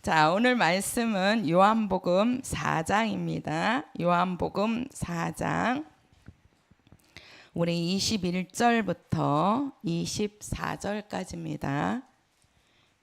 자, 오늘 말씀은 요한복음 4장입니다. 요한복음 4장. 우리 21절부터 24절까지입니다.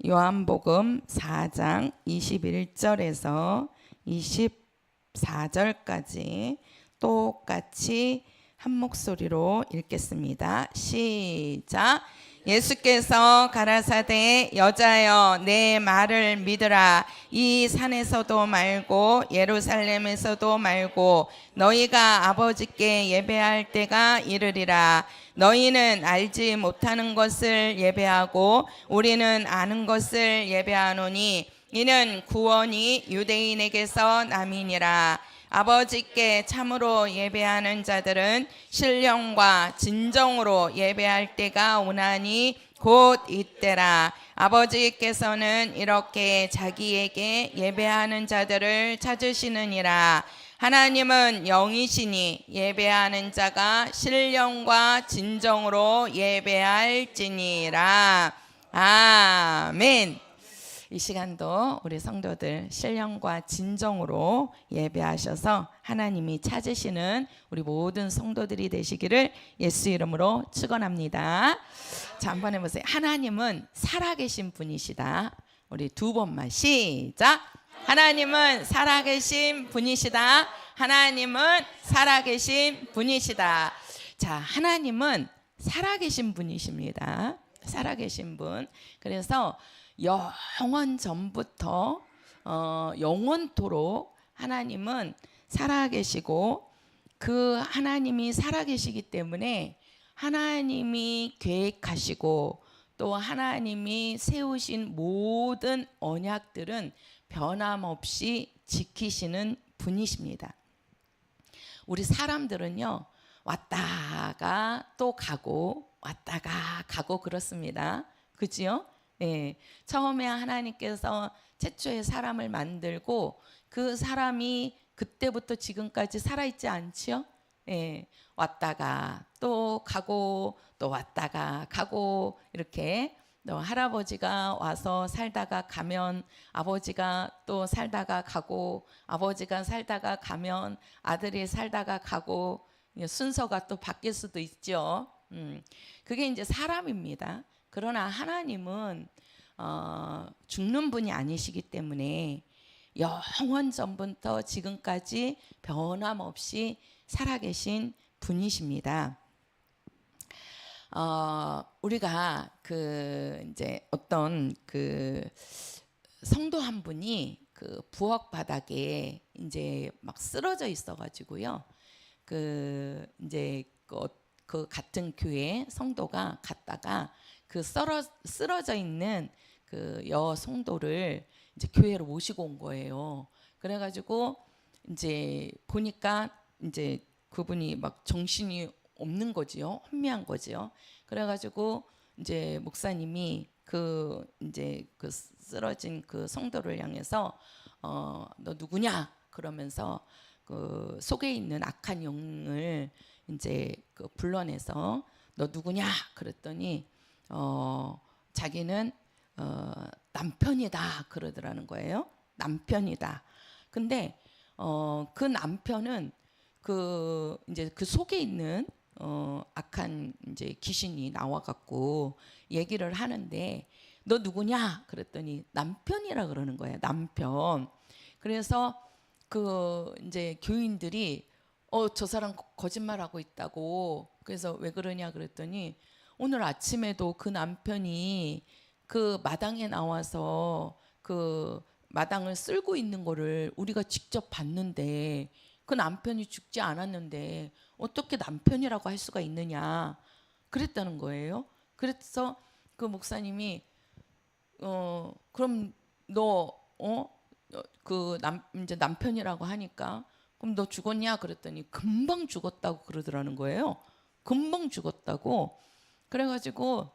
요한복음 4장 21절에서 24절까지 똑같이 한 목소리로 읽겠습니다. 시작. 예수께서 가라사대 여자여 내 말을 믿으라. 이 산에서도 말고 예루살렘에서도 말고 너희가 아버지께 예배할 때가 이르리라. 너희는 알지 못하는 것을 예배하고 우리는 아는 것을 예배하노니 이는 구원이 유대인에게서 남이니라. 아버지께 참으로 예배하는 자들은 신령과 진정으로 예배할 때가 오나니 곧 이때라. 아버지께서는 이렇게 자기에게 예배하는 자들을 찾으시느니라. 하나님은 영이시니 예배하는 자가 신령과 진정으로 예배할지니라. 아멘. 이 시간도 우리 성도들 신령과 진정으로 예배하셔서 하나님이 찾으시는 우리 모든 성도들이 되시기를 예수 이름으로 축원합니다. 자, 한번 해보세요. 하나님은 살아계신 분이시다. 우리 두 번만 시작. 하나님은 살아계신 분이시다. 하나님은 살아계신 분이시다. 자, 하나님은 살아계신 분이십니다. 살아계신 분. 그래서 영원 전부터 영원토록 하나님은 살아계시고 그 하나님이 살아계시기 때문에 하나님이 계획하시고 또 하나님이 세우신 모든 언약들은 변함없이 지키시는 분이십니다. 우리 사람들은요 왔다가 또 가고 왔다가 가고 그렇습니다. 그지요? 네. 처음에 하나님께서 최초의 사람을 만들고 그 사람이 그때부터 지금까지 살아있지 않지요? 네. 왔다가 또 가고 또 왔다가 가고 이렇게 또 할아버지가 와서 살다가 가면 아버지가 또 살다가 가고 아버지가 살다가 가면 아들이 살다가 가고 순서가 또 바뀔 수도 있죠. 그게 이제 사람입니다. 그러나 하나님은 죽는 분이 아니시기 때문에 영원 전부터 지금까지 변함없이 살아계신 분이십니다. 우리가 그 이제 어떤 그 성도 한 분이 그 부엌 바닥에 이제 막 쓰러져 있어가지고요. 그 이제 그 같은 교회 성도가 갔다가 그 쓰러져 있는 그 성도를 이제 교회로 모시고 온 거예요. 그래가지고 이제 보니까 이제 그분이 막 정신이 없는 거지요, 혼미한 거지요. 그래가지고 이제 목사님이 그 이제 그 쓰러진 그 성도를 향해서 너 누구냐 그러면서 그 속에 있는 악한 영을 이제 그 불러내서 너 누구냐 그랬더니 자기는 남편이다 그러더라는 거예요. 남편이다. 근데 그 남편은 그 이제 그 속에 있는 악한 이제 귀신이 나와갖고 얘기를 하는데 너 누구냐 그랬더니 남편이라 그러는 거예요. 남편. 그래서 그 이제 교인들이 저 사람 거짓말하고 있다고. 그래서 왜 그러냐 그랬더니 오늘 아침에도 그 남편이 그 마당에 나와서 그 마당을 쓸고 있는 거를 우리가 직접 봤는데 그 남편이 죽지 않았는데 어떻게 남편이라고 할 수가 있느냐 그랬다는 거예요. 그래서 그 목사님이 그럼 너 그 이제 남편이라고 하니까 그럼 너 죽었냐 그랬더니 금방 죽었다고 그러더라는 거예요. 금방 죽었다고. 그래가지고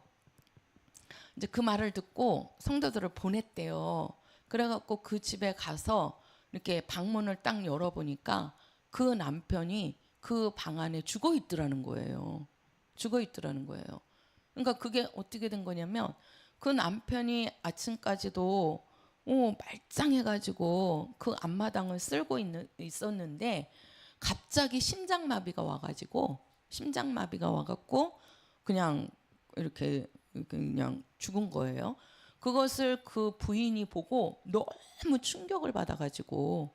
이제 그 말을 듣고 성도들을 보냈대요. 그래갖고 그 집에 가서 이렇게 방문을 딱 열어보니까 그 남편이 그 방 안에 죽어 있더라는 거예요. 죽어 있더라는 거예요. 그러니까 그게 어떻게 된 거냐면 그 남편이 아침까지도 말짱해가지고 그 앞마당을 쓸고 있었는데 갑자기 심장마비가 와갖고 그냥 이렇게 그냥 죽은 거예요. 그것을 그 부인이 보고 너무 충격을 받아가지고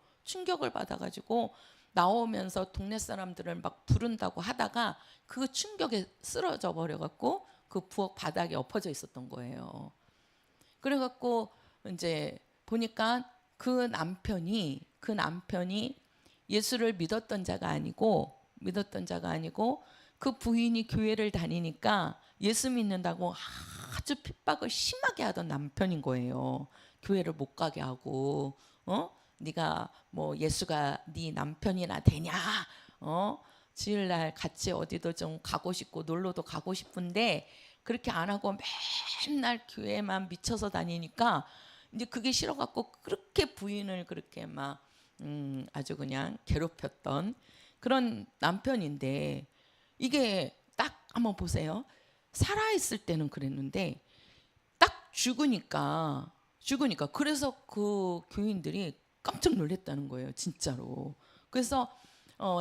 나오면서 동네 사람들을 막 부른다고 하다가 그 충격에 쓰러져 버려갖고 그 부엌 바닥에 엎어져 있었던 거예요. 그래갖고 이제 보니까 그 남편이 예수를 믿었던 자가 아니고 그 부인이 교회를 다니니까 예수 믿는다고 아주 핍박을 심하게 하던 남편인 거예요. 교회를 못 가게 하고, 네가 뭐 예수가 네 남편이나 되냐? 주일날 같이 어디도 좀 가고 싶고 놀러도 가고 싶은데 그렇게 안 하고 맨날 교회만 미쳐서 다니니까 이제 그게 싫어갖고 그렇게 부인을 그렇게 막 아주 그냥 괴롭혔던 그런 남편인데, 이게 딱 한번 보세요. 살아있을 때는 그랬는데 딱 죽으니까 그래서 그 교인들이 깜짝 놀랐다는 거예요, 진짜로. 그래서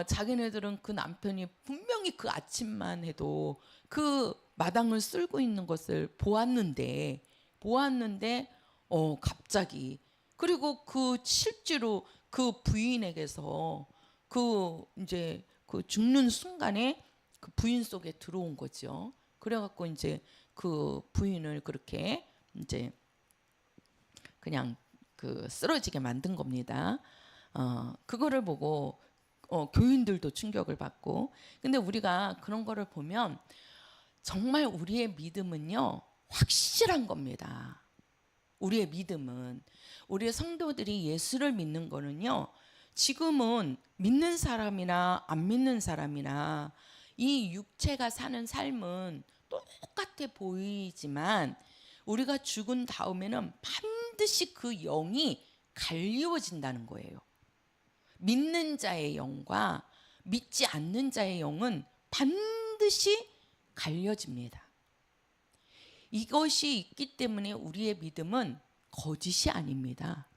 자기네들은 그 남편이 분명히 그 아침만 해도 그 마당을 쓸고 있는 것을 보았는데 갑자기, 그리고 그 실제로 그 부인에게서 그 이제 그 죽는 순간에 그 부인 속에 들어온 거죠. 그래갖고 이제 그 부인을 그렇게 이제 그냥 그 쓰러지게 만든 겁니다. 그거를 보고 교인들도 충격을 받고. 근데 우리가 그런 거를 보면 정말 우리의 믿음은요 확실한 겁니다. 우리의 믿음은, 우리의 성도들이 예수를 믿는 거는요, 지금은 믿는 사람이나 안 믿는 사람이나 이 육체가 사는 삶은 똑같아 보이지만 우리가 죽은 다음에는 반드시 그 영이 갈리워진다는 거예요. 믿는 자의 영과 믿지 않는 자의 영은 반드시 갈려집니다. 이것이 있기 때문에 우리의 믿음은 거짓이 아닙니다.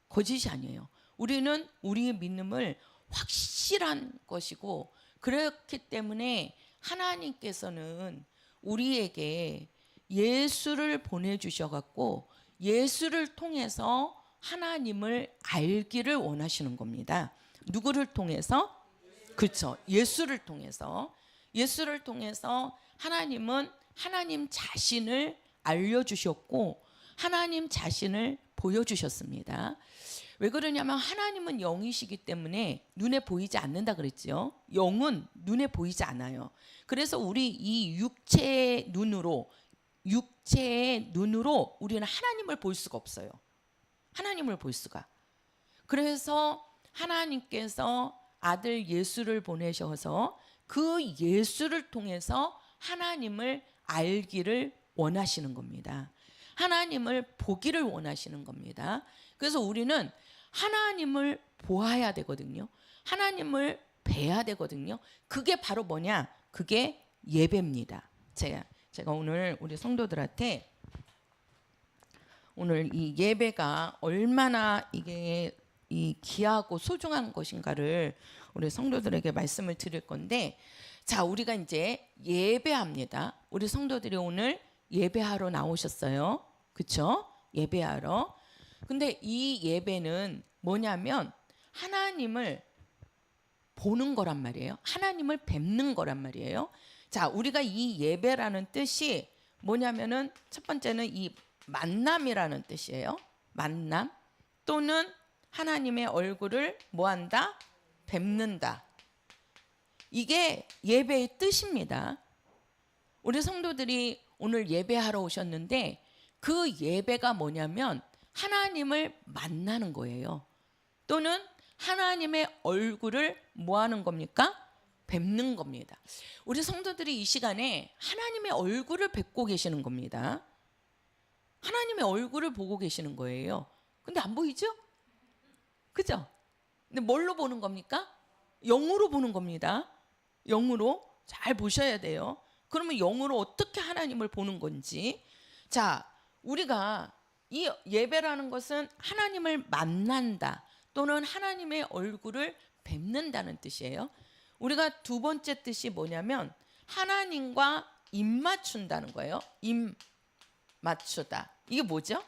거짓이 아니에요. 우리는 우리의 믿음을 확실한 것이고, 그렇기 때문에 하나님께서는 우리에게 예수를 보내주셔갖고 예수를 통해서 하나님을 알기를 원하시는 겁니다. 누구를 통해서? 그렇죠. 예수를 통해서 하나님은 하나님 자신을 알려주셨고 하나님 자신을 보여주셨습니다. 왜 그러냐면 하나님은 영이시기 때문에 눈에 보이지 않는다 그랬죠. 영은 눈에 보이지 않아요. 그래서 우리 이 육체의 눈으로 우리는 하나님을 볼 수가 없어요. 하나님을 볼 수가. 그래서 하나님께서 아들 예수를 보내셔서 그 예수를 통해서 하나님을 알기를 원하시는 겁니다. 하나님을 보기를 원하시는 겁니다. 그래서 우리는 하나님을 보아야 되거든요. 하나님을 뵈야 되거든요. 그게 바로 뭐냐? 그게 예배입니다. 제가 오늘 우리 성도들한테 오늘 이 예배가 얼마나 이게 이 귀하고 소중한 것인가를 우리 성도들에게 말씀을 드릴 건데, 자, 우리가 이제 예배합니다. 우리 성도들이 오늘 예배하러 나오셨어요. 그렇죠? 예배하러. 근데 이 예배는 뭐냐면 하나님을 보는 거란 말이에요. 하나님을 뵙는 거란 말이에요. 자, 우리가 이 예배라는 뜻이 뭐냐면은 첫 번째는 이 만남이라는 뜻이에요. 만남 또는 하나님의 얼굴을 뭐한다? 뵙는다. 이게 예배의 뜻입니다. 우리 성도들이 오늘 예배하러 오셨는데 그 예배가 뭐냐면 하나님을 만나는 거예요. 또는 하나님의 얼굴을 뭐 하는 겁니까? 뵙는 겁니다. 우리 성도들이 이 시간에 하나님의 얼굴을 뵙고 계시는 겁니다. 하나님의 얼굴을 보고 계시는 거예요. 근데 안 보이죠? 그죠? 근데 뭘로 보는 겁니까? 영으로 보는 겁니다. 영으로 잘 보셔야 돼요. 그러면 영으로 어떻게 하나님을 보는 건지. 자, 우리가 이 예배라는 것은 하나님을 만난다 또는 하나님의 얼굴을 뵙는다는 뜻이에요. 우리가 두 번째 뜻이 뭐냐면 하나님과 입 맞춘다는 거예요. 입 맞추다. 이게 뭐죠?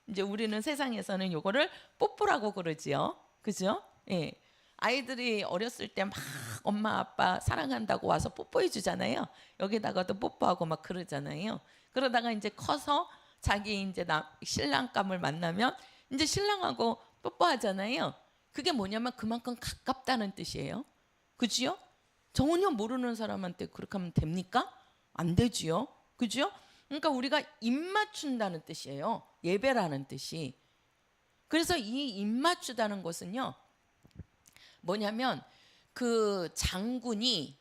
이제 우리는 세상에서는 요거를 뽀뽀라고 그러지요. 그죠? 예. 아이들이 어렸을 때 막 엄마 아빠 사랑한다고 와서 뽀뽀해 주잖아요. 여기다가도 뽀뽀하고 막 그러잖아요. 그러다가 이제 커서 자기 이제 신랑감을 만나면 이제 신랑하고 뽀뽀하잖아요. 그게 뭐냐면 그만큼 가깝다는 뜻이에요. 그지요? 전혀 모르는 사람한테 그렇게 하면 됩니까? 안 되지요. 그죠? 그러니까 우리가 입 맞춘다는 뜻이에요. 예배라는 뜻이. 그래서 이 입 맞추다는 것은요. 뭐냐면 그 장군이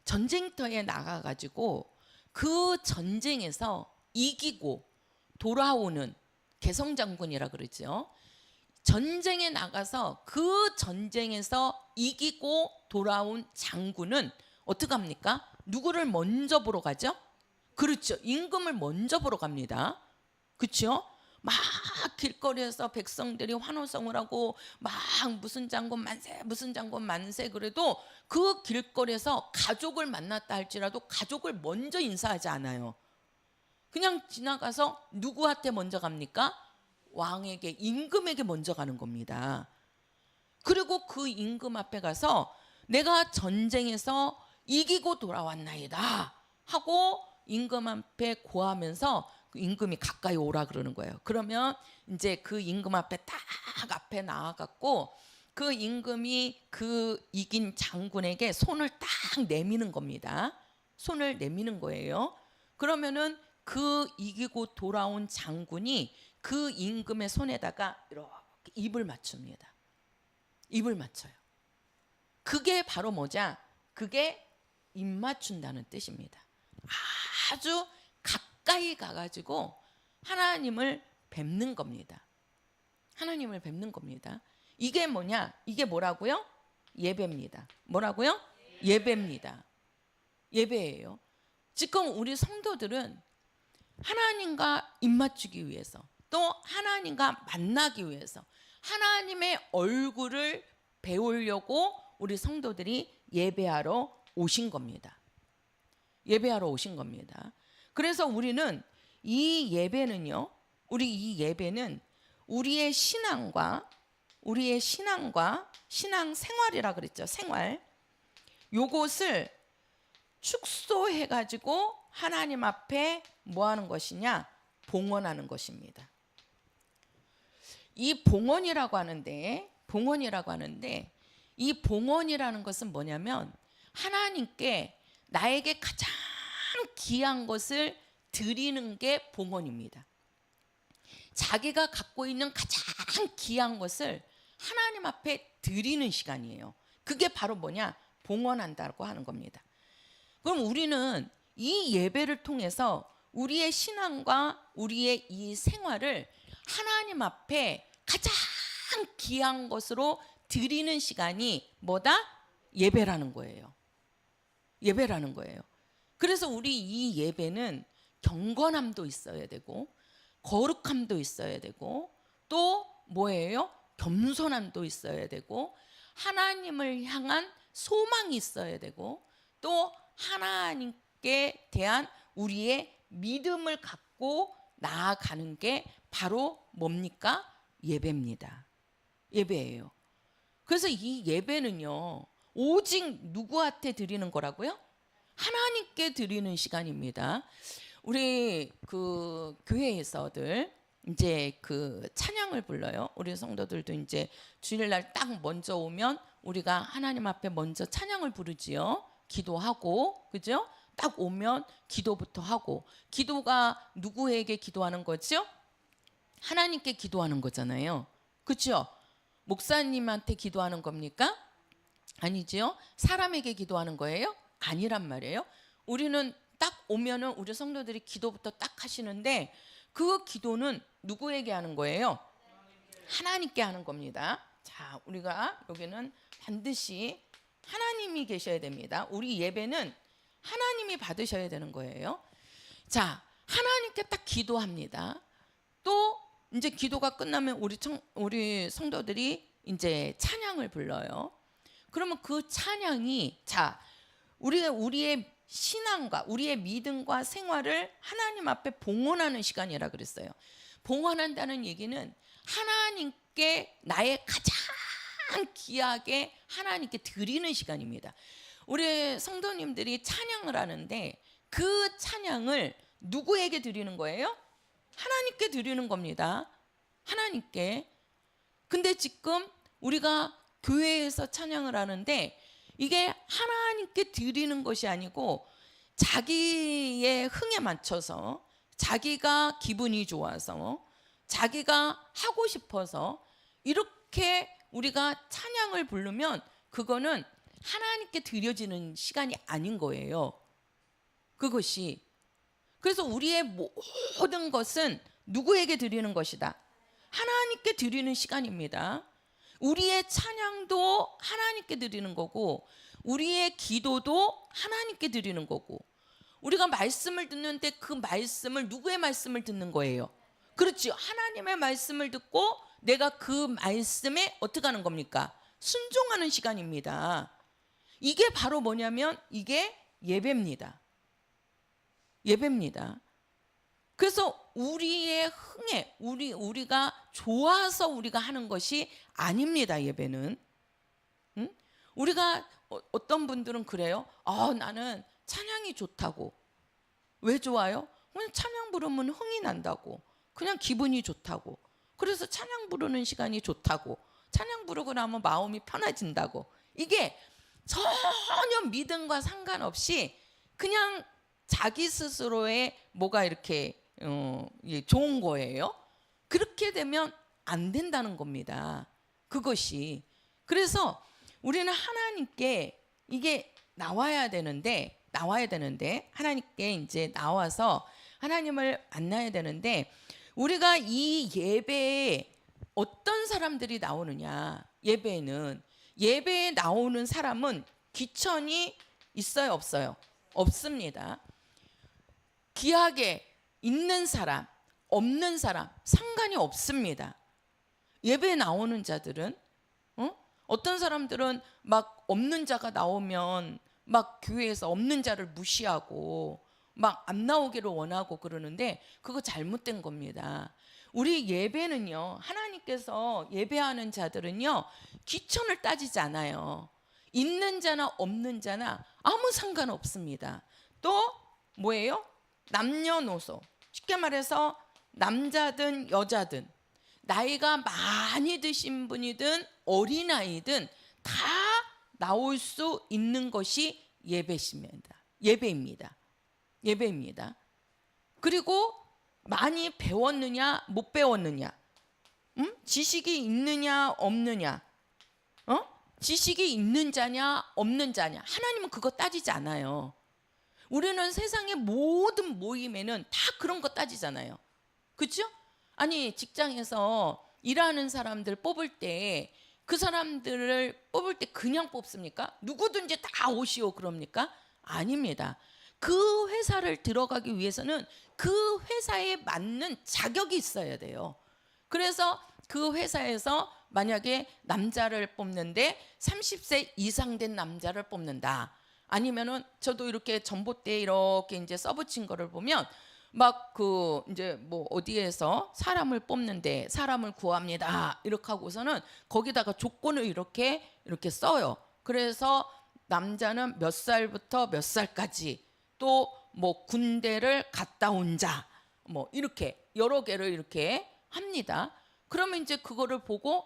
전쟁터에 나가 가지고 그 전쟁에서 이기고 돌아오는 개성장군이라 그러죠. 전쟁에 나가서 그 전쟁에서 이기고 돌아온 장군은 어떻게 합니까? 누구를 먼저 보러 가죠? 그렇죠. 임금을 먼저 보러 갑니다. 그렇죠? 막 길거리에서 백성들이 환호성을 하고 막 무슨 장군 만세 무슨 장군 만세 그래도 그 길거리에서 가족을 만났다 할지라도 가족을 먼저 인사하지 않아요. 그냥 지나가서 누구한테 먼저 갑니까? 왕에게 임금에게 먼저 가는 겁니다. 그리고 그 임금 앞에 가서 내가 전쟁에서 이기고 돌아왔나이다 하고 임금 앞에 고하면서 그 임금이 가까이 오라 그러는 거예요. 그러면 이제 그 임금 앞에 딱 앞에 나와갖고 그 임금이 그 이긴 장군에게 손을 딱 내미는 겁니다. 손을 내미는 거예요. 그러면은 그 이기고 돌아온 장군이 그 임금의 손에다가 이렇게 입을 맞춥니다. 입을 맞춰요. 그게 바로 뭐냐? 그게 입 맞춘다는 뜻입니다. 아주 가까이 가가지고 하나님을 뵙는 겁니다. 하나님을 뵙는 겁니다. 이게 뭐냐? 이게 뭐라고요? 예배입니다. 뭐라고요? 예배입니다. 예배예요. 지금 우리 성도들은 하나님과 입 맞추기 위해서 또 하나님과 만나기 위해서 하나님의 얼굴을 배우려고 우리 성도들이 예배하러 오신 겁니다. 예배하러 오신 겁니다. 그래서 우리는 이 예배는요. 이 예배는 우리의 신앙과 신앙 생활이라 그랬죠. 생활. 요것을 축소해 가지고 하나님 앞에 뭐 하는 것이냐? 봉헌하는 것입니다. 이 봉헌이라고 하는데 이 봉헌이라는 것은 뭐냐면 하나님께 나에게 가장 귀한 것을 드리는 게 봉헌입니다. 자기가 갖고 있는 가장 귀한 것을 하나님 앞에 드리는 시간이에요. 그게 바로 뭐냐? 봉헌한다고 하는 겁니다. 그럼 우리는 이 예배를 통해서 우리의 신앙과 우리의 이 생활을 하나님 앞에 가장 귀한 것으로 드리는 시간이 뭐다? 예배라는 거예요. 예배라는 거예요. 그래서 우리 이 예배는 경건함도 있어야 되고 거룩함도 있어야 되고 또 뭐예요? 겸손함도 있어야 되고 하나님을 향한 소망이 있어야 되고 또 하나님께 대한 우리의 믿음을 갖고 나아가는 게 바로 뭡니까? 예배입니다. 예배예요. 그래서 이 예배는요, 오직 누구한테 드리는 거라고요? 하나님께 드리는 시간입니다. 우리 그 교회에서들 이제 그 찬양을 불러요. 우리 성도들도 이제 주일날 딱 먼저 오면 우리가 하나님 앞에 먼저 찬양을 부르지요. 기도하고, 그죠? 딱 오면 기도부터 하고, 기도가 누구에게 기도하는 거죠? 하나님께 기도하는 거잖아요. 그렇죠? 목사님한테 기도하는 겁니까? 아니지요. 사람에게 기도하는 거예요? 아니란 말이에요. 우리는 딱 오면은 우리 성도들이 기도부터 딱 하시는데 그 기도는 누구에게 하는 거예요? 하나님께 하는 겁니다. 자, 우리가 여기는 반드시 하나님이 계셔야 됩니다. 우리 예배는 하나님이 받으셔야 되는 거예요. 자, 하나님께 딱 기도합니다. 또 이제 기도가 끝나면 우리 성도들이 이제 찬양을 불러요. 그러면 그 찬양이 우리의 신앙과 우리의 믿음과 생활을 하나님 앞에 봉헌하는 시간이라 그랬어요. 봉헌한다는 얘기는 하나님께 나의 가장 귀하게 하나님께 드리는 시간입니다. 우리 성도님들이 찬양을 하는데 그 찬양을 누구에게 드리는 거예요? 하나님께 드리는 겁니다. 하나님께. 근데 지금 우리가 교회에서 찬양을 하는데 이게 하나님께 드리는 것이 아니고 자기의 흥에 맞춰서, 자기가 기분이 좋아서, 자기가 하고 싶어서 이렇게 우리가 찬양을 부르면 그거는 하나님께 드려지는 시간이 아닌 거예요. 그것이. 그래서 우리의 모든 것은 누구에게 드리는 것이다? 하나님께 드리는 시간입니다. 우리의 찬양도 하나님께 드리는 거고, 우리의 기도도 하나님께 드리는 거고, 우리가 말씀을 듣는데 그 말씀을, 누구의 말씀을 듣는 거예요? 그렇죠. 하나님의 말씀을 듣고 내가 그 말씀에 어떻게 하는 겁니까? 순종하는 시간입니다. 이게 바로 뭐냐면 이게 예배입니다. 예배입니다. 그래서 우리의 흥에 우리가 좋아서 우리가 하는 것이 아닙니다. 예배는. 우리가 어떤 분들은 그래요. 나는 찬양이 좋다고. 왜 좋아요? 그냥 찬양 부르면 흥이 난다고. 그냥 기분이 좋다고. 그래서 찬양 부르는 시간이 좋다고. 찬양 부르고 나면 마음이 편해진다고. 이게 전혀 믿음과 상관없이 그냥 자기 스스로의 뭐가 이렇게 좋은 거예요. 그렇게 되면 안 된다는 겁니다. 그것이. 그래서 우리는 하나님께 이게 나와야 되는데 하나님께 이제 나와서 하나님을 만나야 되는데, 우리가 이 예배에 어떤 사람들이 나오느냐. 예배에 나오는 사람은 귀천이 있어요, 없어요? 없습니다. 귀하게 있는 사람, 없는 사람 상관이 없습니다. 예배에 나오는 자들은 어떤 사람들은 막 없는 자가 나오면 막 교회에서 없는 자를 무시하고 막 안 나오기를 원하고 그러는데 그거 잘못된 겁니다. 우리 예배는요, 하나님께서 예배하는 자들은요 귀천을 따지지 않아요. 있는 자나 없는 자나 아무 상관없습니다. 또 뭐예요? 남녀노소, 쉽게 말해서 남자든 여자든 나이가 많이 드신 분이든 어린아이든 다 나올 수 있는 것이 예배입니다. 그리고 많이 배웠느냐 못 배웠느냐, 지식이 있느냐 없느냐, 지식이 있는 자냐 없는 자냐, 하나님은 그거 따지지 않아요. 우리는 세상의 모든 모임에는 다 그런 거 따지잖아요. 그렇죠? 아니, 직장에서 일하는 사람들 뽑을 때 그 사람들을 뽑을 때 그냥 뽑습니까? 누구든지 다 오시오 그럽니까? 아닙니다. 그 회사를 들어가기 위해서는 그 회사에 맞는 자격이 있어야 돼요. 그래서 그 회사에서 만약에 남자를 뽑는데 30세 이상 된 남자를 뽑는다. 아니면은 저도 이렇게 전봇대에 이렇게 이제 써붙인 거를 보면 막 그 이제 뭐 어디에서 사람을 뽑는데 사람을 구합니다. 이렇게 하고서는 거기다가 조건을 이렇게 써요. 그래서 남자는 몇 살부터 몇 살까지, 또 뭐 군대를 갔다 온 자, 뭐 이렇게 여러 개를 이렇게 합니다. 그러면 이제 그거를 보고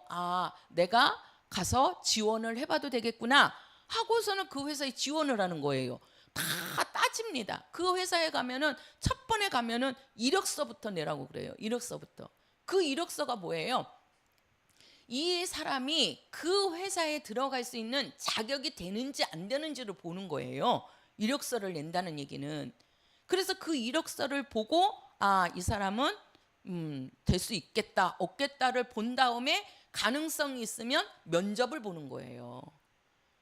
내가 가서 지원을 해봐도 되겠구나 하고서는 그 회사에 지원을 하는 거예요. 다 따집니다. 그 회사에 가면은 첫 번에 가면은 이력서부터 내라고 그래요. 이력서부터. 그 이력서가 뭐예요? 이 사람이 그 회사에 들어갈 수 있는 자격이 되는지 안 되는지를 보는 거예요. 이력서를 낸다는 얘기는. 그래서 그 이력서를 보고 이 사람은 될 수 있겠다 없겠다를 본 다음에 가능성이 있으면 면접을 보는 거예요.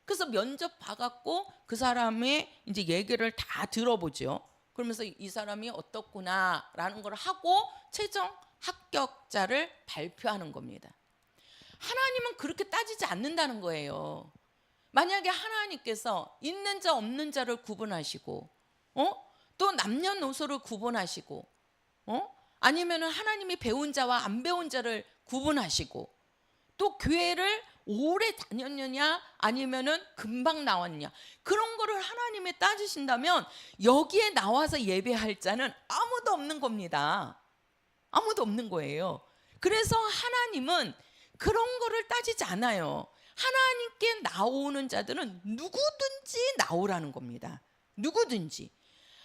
그래서 면접 봐갖고 그 사람의 이제 얘기를 다 들어보죠. 그러면서 이 사람이 어떻구나라는 걸 하고 최종 합격자를 발표하는 겁니다. 하나님은 그렇게 따지지 않는다는 거예요. 만약에 하나님께서 있는 자 없는 자를 구분하시고 또 남녀노소를 구분하시고 아니면은 하나님이 배운 자와 안 배운 자를 구분하시고 또 교회를 오래 다녔느냐 아니면은 금방 나왔냐 그런 거를 하나님이 따지신다면 여기에 나와서 예배할 자는 아무도 없는 겁니다. 아무도 없는 거예요. 그래서 하나님은 그런 거를 따지지 않아요. 하나님께 나오는 자들은 누구든지 나오라는 겁니다. 누구든지.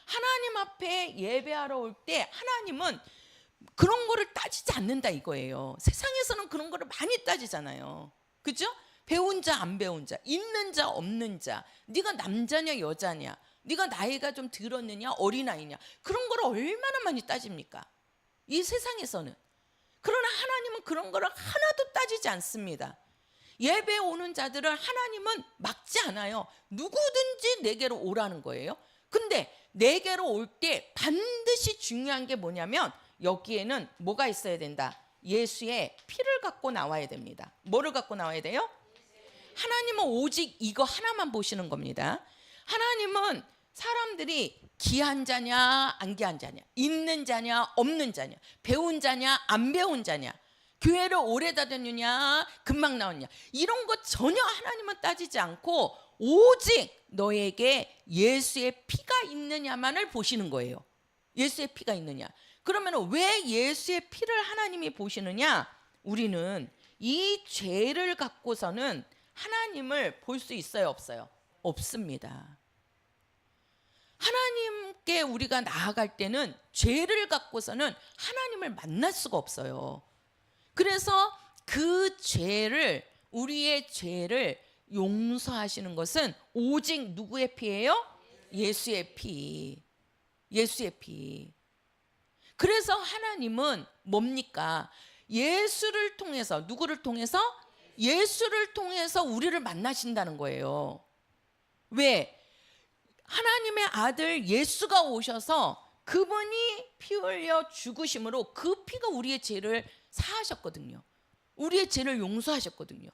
하나님 앞에 예배하러 올 때 하나님은 그런 거를 따지지 않는다 이거예요. 세상에서는 그런 거를 많이 따지잖아요. 그죠? 배운 자 안 배운 자, 있는 자 없는 자, 네가 남자냐 여자냐, 네가 나이가 좀 들었느냐 어린아이냐 그런 거를 얼마나 많이 따집니까? 이 세상에서는. 그러나 하나님은 그런 거를 하나도 따지지 않습니다. 예배 오는 자들을 하나님은 막지 않아요. 누구든지 내게로 오라는 거예요. 근데 내게로 올 때 반드시 중요한 게 뭐냐면 여기에는 뭐가 있어야 된다. 예수의 피를 갖고 나와야 됩니다. 뭐를 갖고 나와야 돼요? 하나님은 오직 이거 하나만 보시는 겁니다. 하나님은 사람들이 귀한 자냐 안 귀한 자냐, 있는 자냐 없는 자냐, 배운 자냐 안 배운 자냐, 교회를 오래 다녔느냐 금방 나왔냐 이런 거 전혀 하나님은 따지지 않고 오직 너에게 예수의 피가 있느냐만을 보시는 거예요. 예수의 피가 있느냐. 그러면 왜 예수의 피를 하나님이 보시느냐? 우리는 이 죄를 갖고서는 하나님을 볼 수 있어요 없어요? 없습니다. 하나님께 우리가 나아갈 때는 죄를 갖고서는 하나님을 만날 수가 없어요. 그래서 그 죄를, 우리의 죄를 용서하시는 것은 오직 누구의 피예요? 예수의 피. 예수의 피. 그래서 하나님은 뭡니까? 예수를 통해서, 누구를 통해서? 예수를 통해서 우리를 만나신다는 거예요. 왜? 하나님의 아들 예수가 오셔서 그분이 피 흘려 죽으심으로 그 피가 우리의 죄를 사하셨거든요. 우리의 죄를 용서하셨거든요.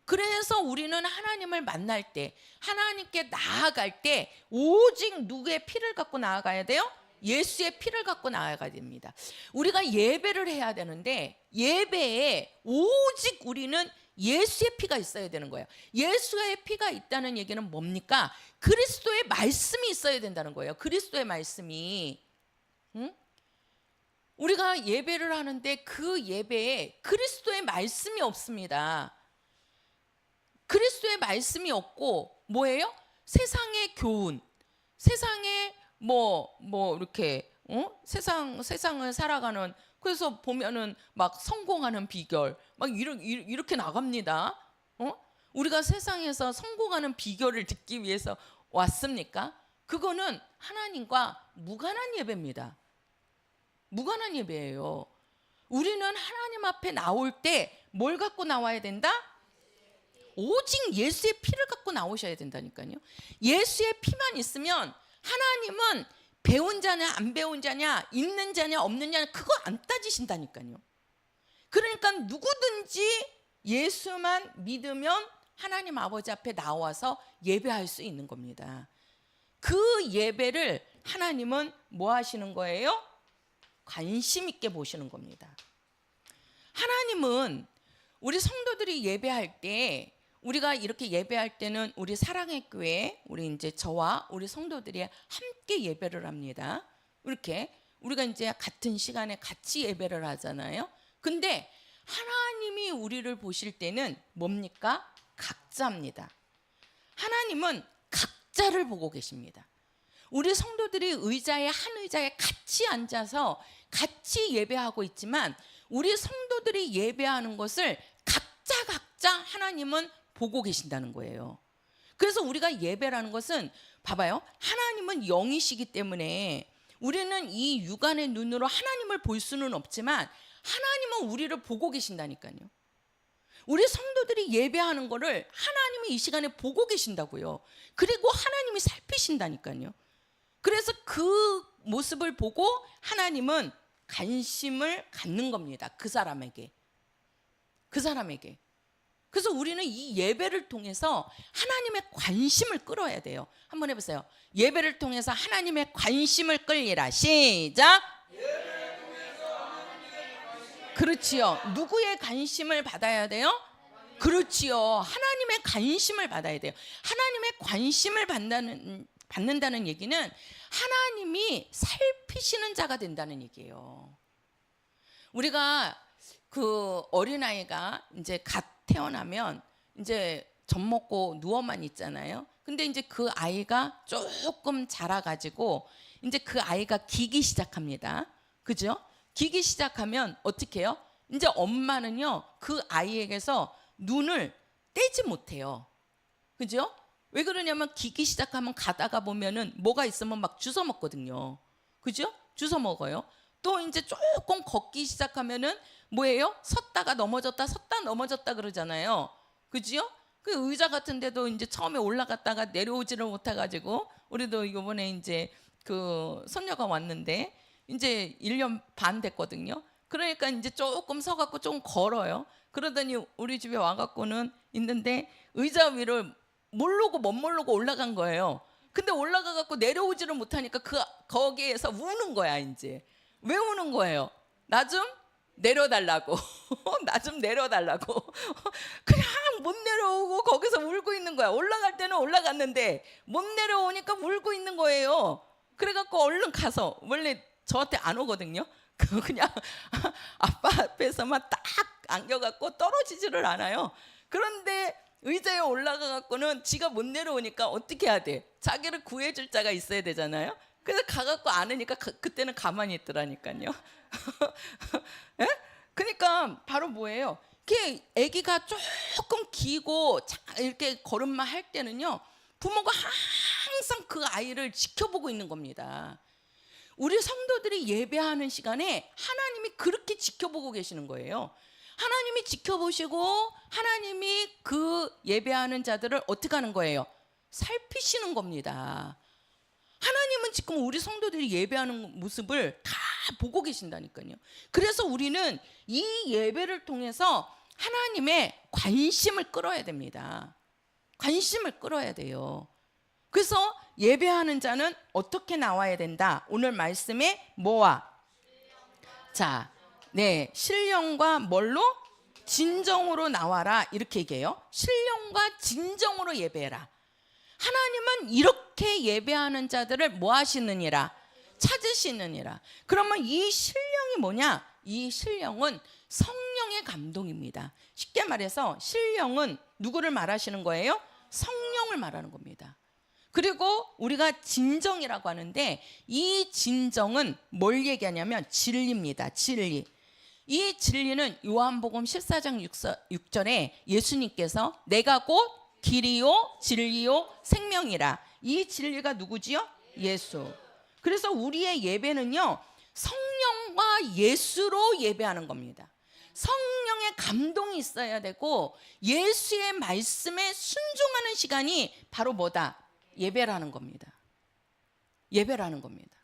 그래서 우리는 하나님을 만날 때, 하나님께 나아갈 때 오직 누구의 피를 갖고 나아가야 돼요? 예수의 피를 갖고 나아가야 됩니다. 우리가 예배를 해야 되는데 예배에 오직 우리는 예수의 피가 있어야 되는 거예요. 예수의 피가 있다는 얘기는 뭡니까? 그리스도의 말씀이 있어야 된다는 거예요. 그리스도의 말씀이. 우리가 예배를 하는데 그 예배에 그리스도의 말씀이 없습니다. 그리스도의 말씀이 없고 뭐예요? 세상의 교훈, 세상의 이렇게 세상을 살아가는, 그래서 보면은 막 성공하는 비결 막 이렇게 나갑니다. 우리가 세상에서 성공하는 비결을 듣기 위해서 왔습니까? 그거는 하나님과 무관한 예배입니다. 무관한 예배예요. 우리는 하나님 앞에 나올 때 뭘 갖고 나와야 된다? 오직 예수의 피를 갖고 나오셔야 된다니까요. 예수의 피만 있으면 하나님은 배운 자냐 안 배운 자냐, 있는 자냐 없는 자냐 그거 안 따지신다니까요. 그러니까 누구든지 예수만 믿으면 하나님 아버지 앞에 나와서 예배할 수 있는 겁니다. 그 예배를 하나님은 뭐 하시는 거예요? 관심 있게 보시는 겁니다. 하나님은 우리 성도들이 예배할 때, 우리가 이렇게 예배할 때는 우리 사랑의 교회, 우리 이제 저와 우리 성도들이 함께 예배를 합니다. 이렇게 우리가 이제 같은 시간에 같이 예배를 하잖아요. 근데 하나님이 우리를 보실 때는 뭡니까? 각자입니다. 하나님은 각자를 보고 계십니다. 우리 성도들이 한 의자에 같이 앉아서 같이 예배하고 있지만 우리 성도들이 예배하는 것을 각자 하나님은 보고 계신다는 거예요. 그래서 우리가 예배라는 것은 봐봐요. 하나님은 영이시기 때문에 우리는 이 육안의 눈으로 하나님을 볼 수는 없지만 하나님은 우리를 보고 계신다니까요. 우리 성도들이 예배하는 거를 하나님이 이 시간에 보고 계신다고요. 그리고 하나님이 살피신다니까요. 그래서 그 모습을 보고 하나님은 관심을 갖는 겁니다. 그 사람에게. 그래서 우리는 이 예배를 통해서 하나님의 관심을 끌어야 돼요. 한번 해보세요. 예배를 통해서 하나님의 관심을 끌리라. 시작. 그렇지요. 누구의 관심을 받아야 돼요? 그렇지요. 하나님의 관심을 받아야 돼요. 하나님의 관심을 받는다는 얘기는 하나님이 살피시는 자가 된다는 얘기예요. 우리가 그 어린아이가 이제 갓 태어나면 이제 젖 먹고 누워만 있잖아요. 근데 이제 그 아이가 조금 자라가지고 이제 그 아이가 기기 시작합니다. 그죠? 기기 시작하면 어떻게 해요? 이제 엄마는요 그 아이에게서 눈을 떼지 못해요. 그죠? 왜 그러냐면 기기 시작하면 가다가 보면은 뭐가 있으면 막 주워 먹거든요. 그죠? 주워 먹어요. 또 이제 조금 걷기 시작하면은 뭐예요? 섰다가 넘어졌다 섰다 넘어졌다 그러잖아요. 그죠? 그 의자 같은 데도 이제 처음에 올라갔다가 내려오지를 못해가지고 우리도 이번에 이제 그 손녀가 왔는데 이제 1년 반 됐거든요. 그러니까 이제 조금 서갖고 좀 걸어요. 그러더니 우리 집에 와갖고는 있는데 의자 위를 모르고 올라간 거예요. 근데 올라가갖고 내려오지를 못하니까 거기에서 우는 거야. 이제 왜 우는 거예요? 나 좀 내려달라고. 나 좀 내려달라고. 그냥 못 내려오고 거기서 울고 있는 거야. 올라갈 때는 올라갔는데 못 내려오니까 울고 있는 거예요. 그래갖고 얼른 가서, 원래 저한테 안 오거든요. 그냥 아빠 앞에서만 딱 안겨갖고 떨어지지를 않아요. 그런데 의자에 올라가갖고는 지가 못 내려오니까 어떻게 해야 돼? 자기를 구해줄 자가 있어야 되잖아요. 그래서 가갖고 안으니까 그때는 가만히 있더라니까요. 예? 그러니까 바로 뭐예요? 아기가 조금 기고 이렇게 걸음마 할 때는요, 부모가 항상 그 아이를 지켜보고 있는 겁니다. 우리 성도들이 예배하는 시간에 하나님이 그렇게 지켜보고 계시는 거예요. 하나님이 지켜보시고 하나님이 그 예배하는 자들을 어떻게 하는 거예요? 살피시는 겁니다. 하나님은 지금 우리 성도들이 예배하는 모습을 다 보고 계신다니까요. 그래서 우리는 이 예배를 통해서 하나님의 관심을 끌어야 됩니다. 관심을 끌어야 돼요. 그래서 예배하는 자는 어떻게 나와야 된다? 오늘 말씀에 뭐와? 자, 네, 신령과 뭘로? 진정으로 나와라, 이렇게 얘기해요. 신령과 진정으로 예배해라. 하나님은 이렇게 예배하는 자들을 뭐 하시느니라? 찾으시느니라. 그러면 이 신령이 뭐냐? 이 신령은 성령의 감동입니다. 쉽게 말해서 신령은 누구를 말하시는 거예요? 성령을 말하는 겁니다. 그리고 우리가 진정이라고 하는데 이 진정은 뭘 얘기하냐면 진리입니다. 진리. 이 진리는 요한복음 14장 6절에 예수님께서 내가 곧 길이요 진리요 생명이라. 이 진리가 누구지요? 예수. 그래서 우리의 예배는요, 성령과 예수로 예배하는 겁니다. 성령의 감동이 있어야 되고 예수의 말씀에 순종하는 시간이 바로 뭐다? 예배라는 겁니다. 예배라는 겁니다.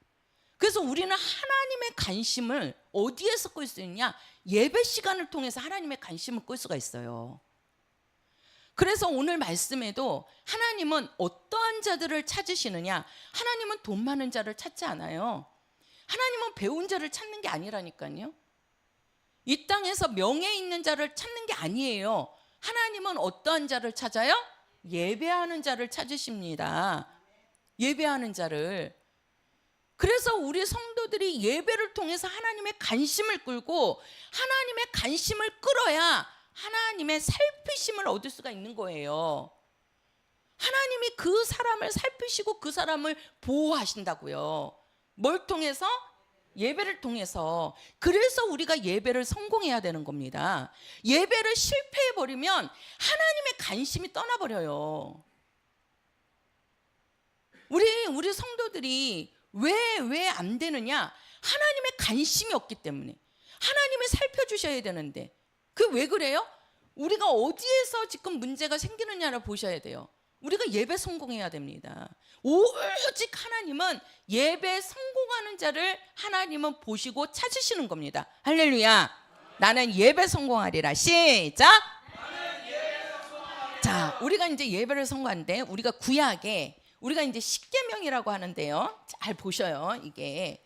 그래서 우리는 하나님의 관심을 어디에서 끌 수 있냐? 예배 시간을 통해서 하나님의 관심을 끌 수가 있어요. 그래서 오늘 말씀에도 하나님은 어떠한 자들을 찾으시느냐? 하나님은 돈 많은 자를 찾지 않아요. 하나님은 배운 자를 찾는 게 아니라니까요. 이 땅에서 명예 있는 자를 찾는 게 아니에요. 하나님은 어떠한 자를 찾아요? 예배하는 자를 찾으십니다. 예배하는 자를. 그래서 우리 성도들이 예배를 통해서 하나님의 관심을 끌고 하나님의 관심을 끌어야 하나님의 살피심을 얻을 수가 있는 거예요. 하나님이 그 사람을 살피시고 그 사람을 보호하신다고요. 뭘 통해서? 예배를 통해서. 그래서 우리가 예배를 성공해야 되는 겁니다. 예배를 실패해버리면 하나님의 관심이 떠나버려요. 우리 성도들이 왜 안 되느냐? 하나님의 관심이 없기 때문에. 하나님을 살펴주셔야 되는데. 그 왜 그래요? 우리가 어디에서 지금 문제가 생기느냐를 보셔야 돼요. 우리가 예배 성공해야 됩니다. 오직 하나님은 예배 성공하는 자를 하나님은 보시고 찾으시는 겁니다. 할렐루야. 나는 예배 성공하리라. 시작. 자, 우리가 이제 예배를 성공하는데 우리가 구약에 우리가 이제 십계명이라고 하는데요. 잘 보셔요. 이게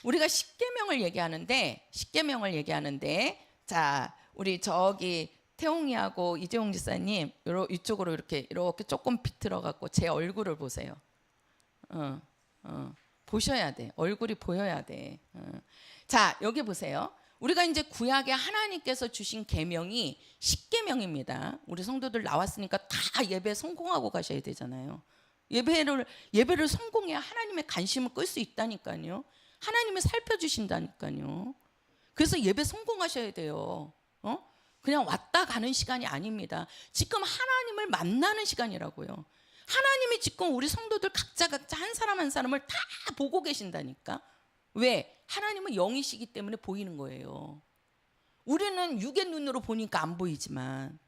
우리가 십계명을 얘기하는데 자, 우리 저기 태홍이하고 이재용 지사님 이쪽으로 이렇게 조금 비틀어 갖고 제 얼굴을 보세요. 보셔야 돼. 얼굴이 보여야 돼. 자, 여기 보세요. 우리가 이제 구약에 하나님께서 주신 계명이 십계명입니다. 우리 성도들 나왔으니까 다 예배 성공하고 가셔야 되잖아요. 예배를 성공해야 하나님의 관심을 끌 수 있다니까요. 하나님이 살펴주신다니까요. 그래서 예배 성공하셔야 돼요. 그냥 왔다 가는 시간이 아닙니다. 지금 하나님을 만나는 시간이라고요. 하나님이 지금 우리 성도들 각자 한 사람 한 사람을 다 보고 계신다니까. 왜? 하나님은 영이시기 때문에 보이는 거예요. 우리는 육의 눈으로 보니까 안 보이지만,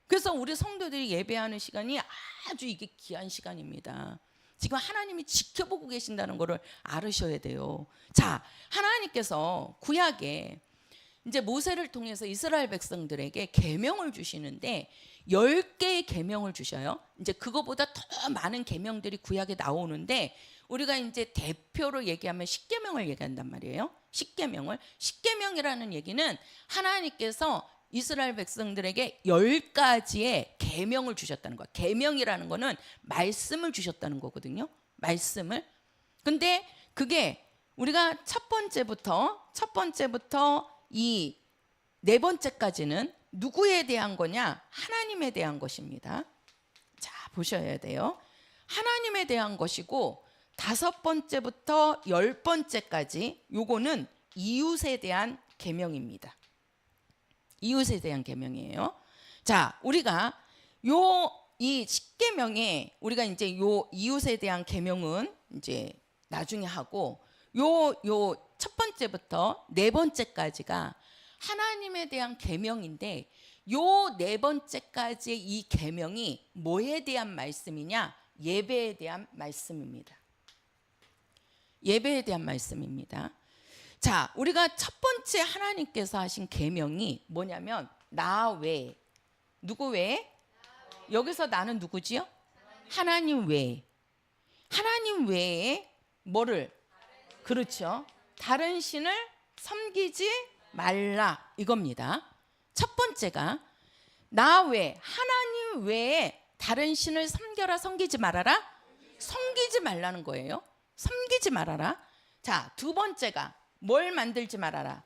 그래서 우리 성도들이 예배하는 시간이 아주 이게 귀한 시간입니다. 지금 하나님이 지켜보고 계신다는 것을 알으셔야 돼요. 자, 하나님께서 구약에 이제 모세를 통해서 이스라엘 백성들에게 계명을 주시는데 10개의 계명을 주셔요. 이제 그거보다 더 많은 계명들이 구약에 나오는데 우리가 이제 대표로 얘기하면 십계명을 얘기한단 말이에요. 십계명이라는 얘기는 하나님께서 이스라엘 백성들에게 10가지의 계명을 주셨다는 거야. 계명이라는 거는 말씀을 주셨다는 거거든요. 말씀을. 근데 그게 우리가 첫 번째부터 이 네 번째까지는 누구에 대한 거냐? 하나님에 대한 것입니다. 자, 보셔야 돼요. 하나님에 대한 것이고 5번째부터 10번째까지 요거는 이웃에 대한 계명입니다. 이웃에 대한 계명이에요. 자, 우리가 이 십계명에 우리가 이제 요 이웃에 대한 계명은 이제 나중에 하고 요 첫 번째부터 네 번째까지가 하나님에 대한 계명인데 요 네 번째까지의 이 계명이 뭐에 대한 말씀이냐? 예배에 대한 말씀입니다. 예배에 대한 말씀입니다. 자, 우리가 첫 번째 하나님께서 하신 계명이 뭐냐면 나 외에. 누구 외에? 여기서 나는 누구지요? 하나님 외에. 하나님 외에 뭐를? 그렇죠. 다른 신을 섬기지 말라 이겁니다. 첫 번째가 나 외에, 하나님 외에 다른 신을 섬겨라, 섬기지 말아라? 섬기지 말라는 거예요. 섬기지 말아라. 자, 두 번째가 뭘 만들지 말아라?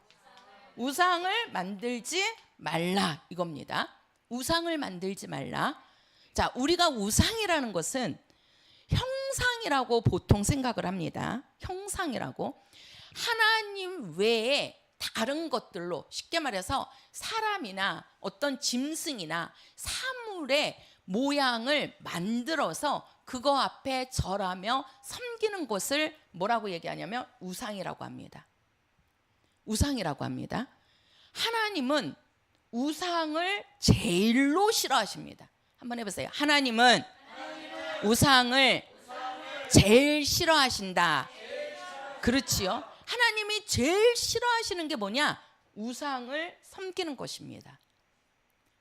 우상을 만들지 말라 이겁니다. 우상을 만들지 말라. 자, 우리가 우상이라는 것은 형상이라고 보통 생각을 합니다. 형상이라고. 하나님 외에 다른 것들로, 쉽게 말해서 사람이나 어떤 짐승이나 사물의 모양을 만들어서 그거 앞에 절하며 섬기는 것을 뭐라고 얘기하냐면 우상이라고 합니다. 우상이라고 합니다. 하나님은 우상을 제일로 싫어하십니다. 한번 해보세요. 하나님은 우상을 제일 싫어하신다. 그렇지요. 하나님이 제일 싫어하시는 게 뭐냐? 우상을 섬기는 것입니다.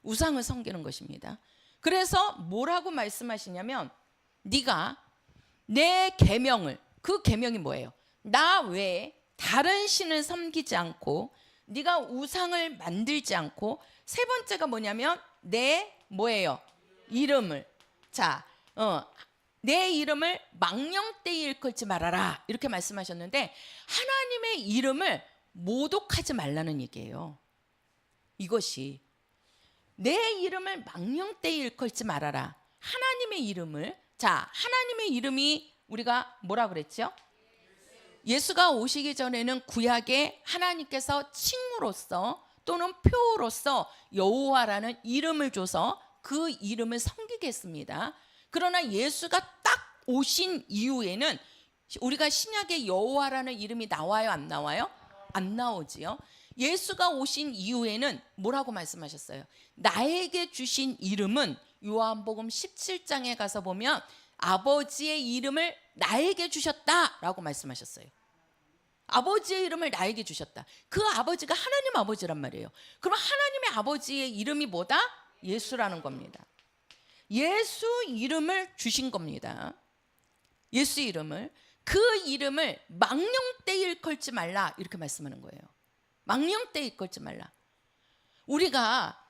우상을 섬기는 것입니다. 그래서 뭐라고 말씀하시냐면 네가 내 계명을, 그 계명이 뭐예요? 나 외에 다른 신을 섬기지 않고 네가 우상을 만들지 않고, 세 번째가 뭐냐면 내 뭐예요? 이름을. 자, 내 이름을 망령되이 일컬지 말아라 이렇게 말씀하셨는데 하나님의 이름을 모독하지 말라는 얘기예요. 이것이 내 이름을 망령되이 일컬지 말아라. 하나님의 이름을. 자, 하나님의 이름이 우리가 뭐라 그랬죠? 예수가 오시기 전에는 구약에 하나님께서 칭으로서 또는 표로서 여호와라는 이름을 줘서 그 이름을 섬기게 했습니다. 그러나 예수가 딱 오신 이후에는 우리가 신약에 여호와라는 이름이 나와요, 안 나와요? 안 나오지요. 예수가 오신 이후에는 뭐라고 말씀하셨어요? 나에게 주신 이름은 요한복음 17장에 가서 보면 아버지의 이름을 나에게 주셨다라고 말씀하셨어요. 아버지의 이름을 나에게 주셨다. 그 아버지가 하나님 아버지란 말이에요. 그럼 하나님의 아버지의 이름이 뭐다? 예수라는 겁니다. 예수 이름을 주신 겁니다. 예수 이름을, 그 이름을 망령되이 일컬지 말라 이렇게 말씀하는 거예요. 망령되이 일컬지 말라. 우리가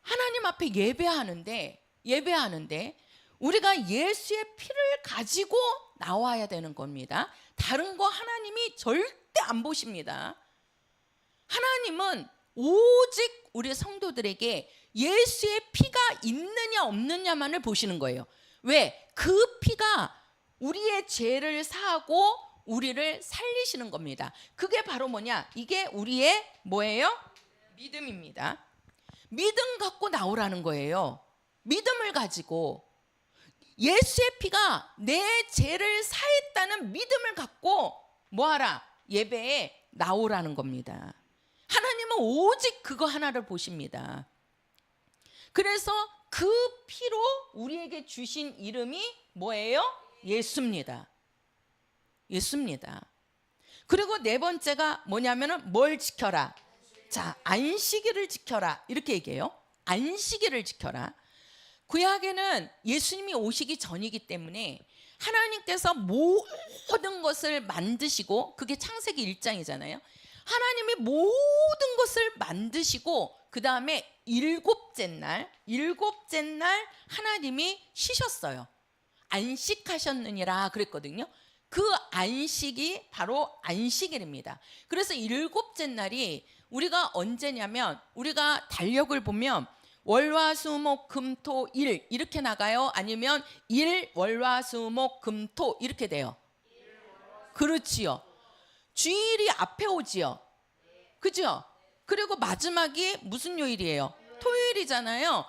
하나님 앞에 예배하는데 우리가 예수의 피를 가지고 나와야 되는 겁니다. 다른 거 하나님이 절대 안 보십니다. 하나님은 오직 우리 성도들에게 예수의 피가 있느냐 없느냐만을 보시는 거예요. 왜? 그 피가 우리의 죄를 사하고 우리를 살리시는 겁니다. 그게 바로 뭐냐? 이게 우리의 뭐예요? 믿음입니다. 믿음 갖고 나오라는 거예요. 믿음을 가지고 예수의 피가 내 죄를 사했다는 믿음을 갖고 뭐하라? 예배에 나오라는 겁니다. 하나님은 오직 그거 하나를 보십니다. 그래서 그 피로 우리에게 주신 이름이 뭐예요? 예수입니다. 예수입니다. 그리고 네 번째가 뭐냐면은 뭘 지켜라? 자, 안식일을 지켜라. 이렇게 얘기해요. 안식일을 지켜라. 구약에는 예수님이 오시기 전이기 때문에 하나님께서 모든 것을 만드시고, 그게 창세기 1장이잖아요. 하나님이 모든 것을 만드시고 그 다음에 일곱째 날 하나님이 쉬셨어요. 안식하셨느니라 그랬거든요. 그 안식이 바로 안식일입니다. 그래서 일곱째 날이 우리가 언제냐면, 우리가 달력을 보면 월화수목금토일 이렇게 나가요? 아니면 일 월화수목금토 이렇게 돼요? 그렇지요. 주일이 앞에 오지요. 그죠? 그리고 마지막이 무슨 요일이에요? 토요일이잖아요.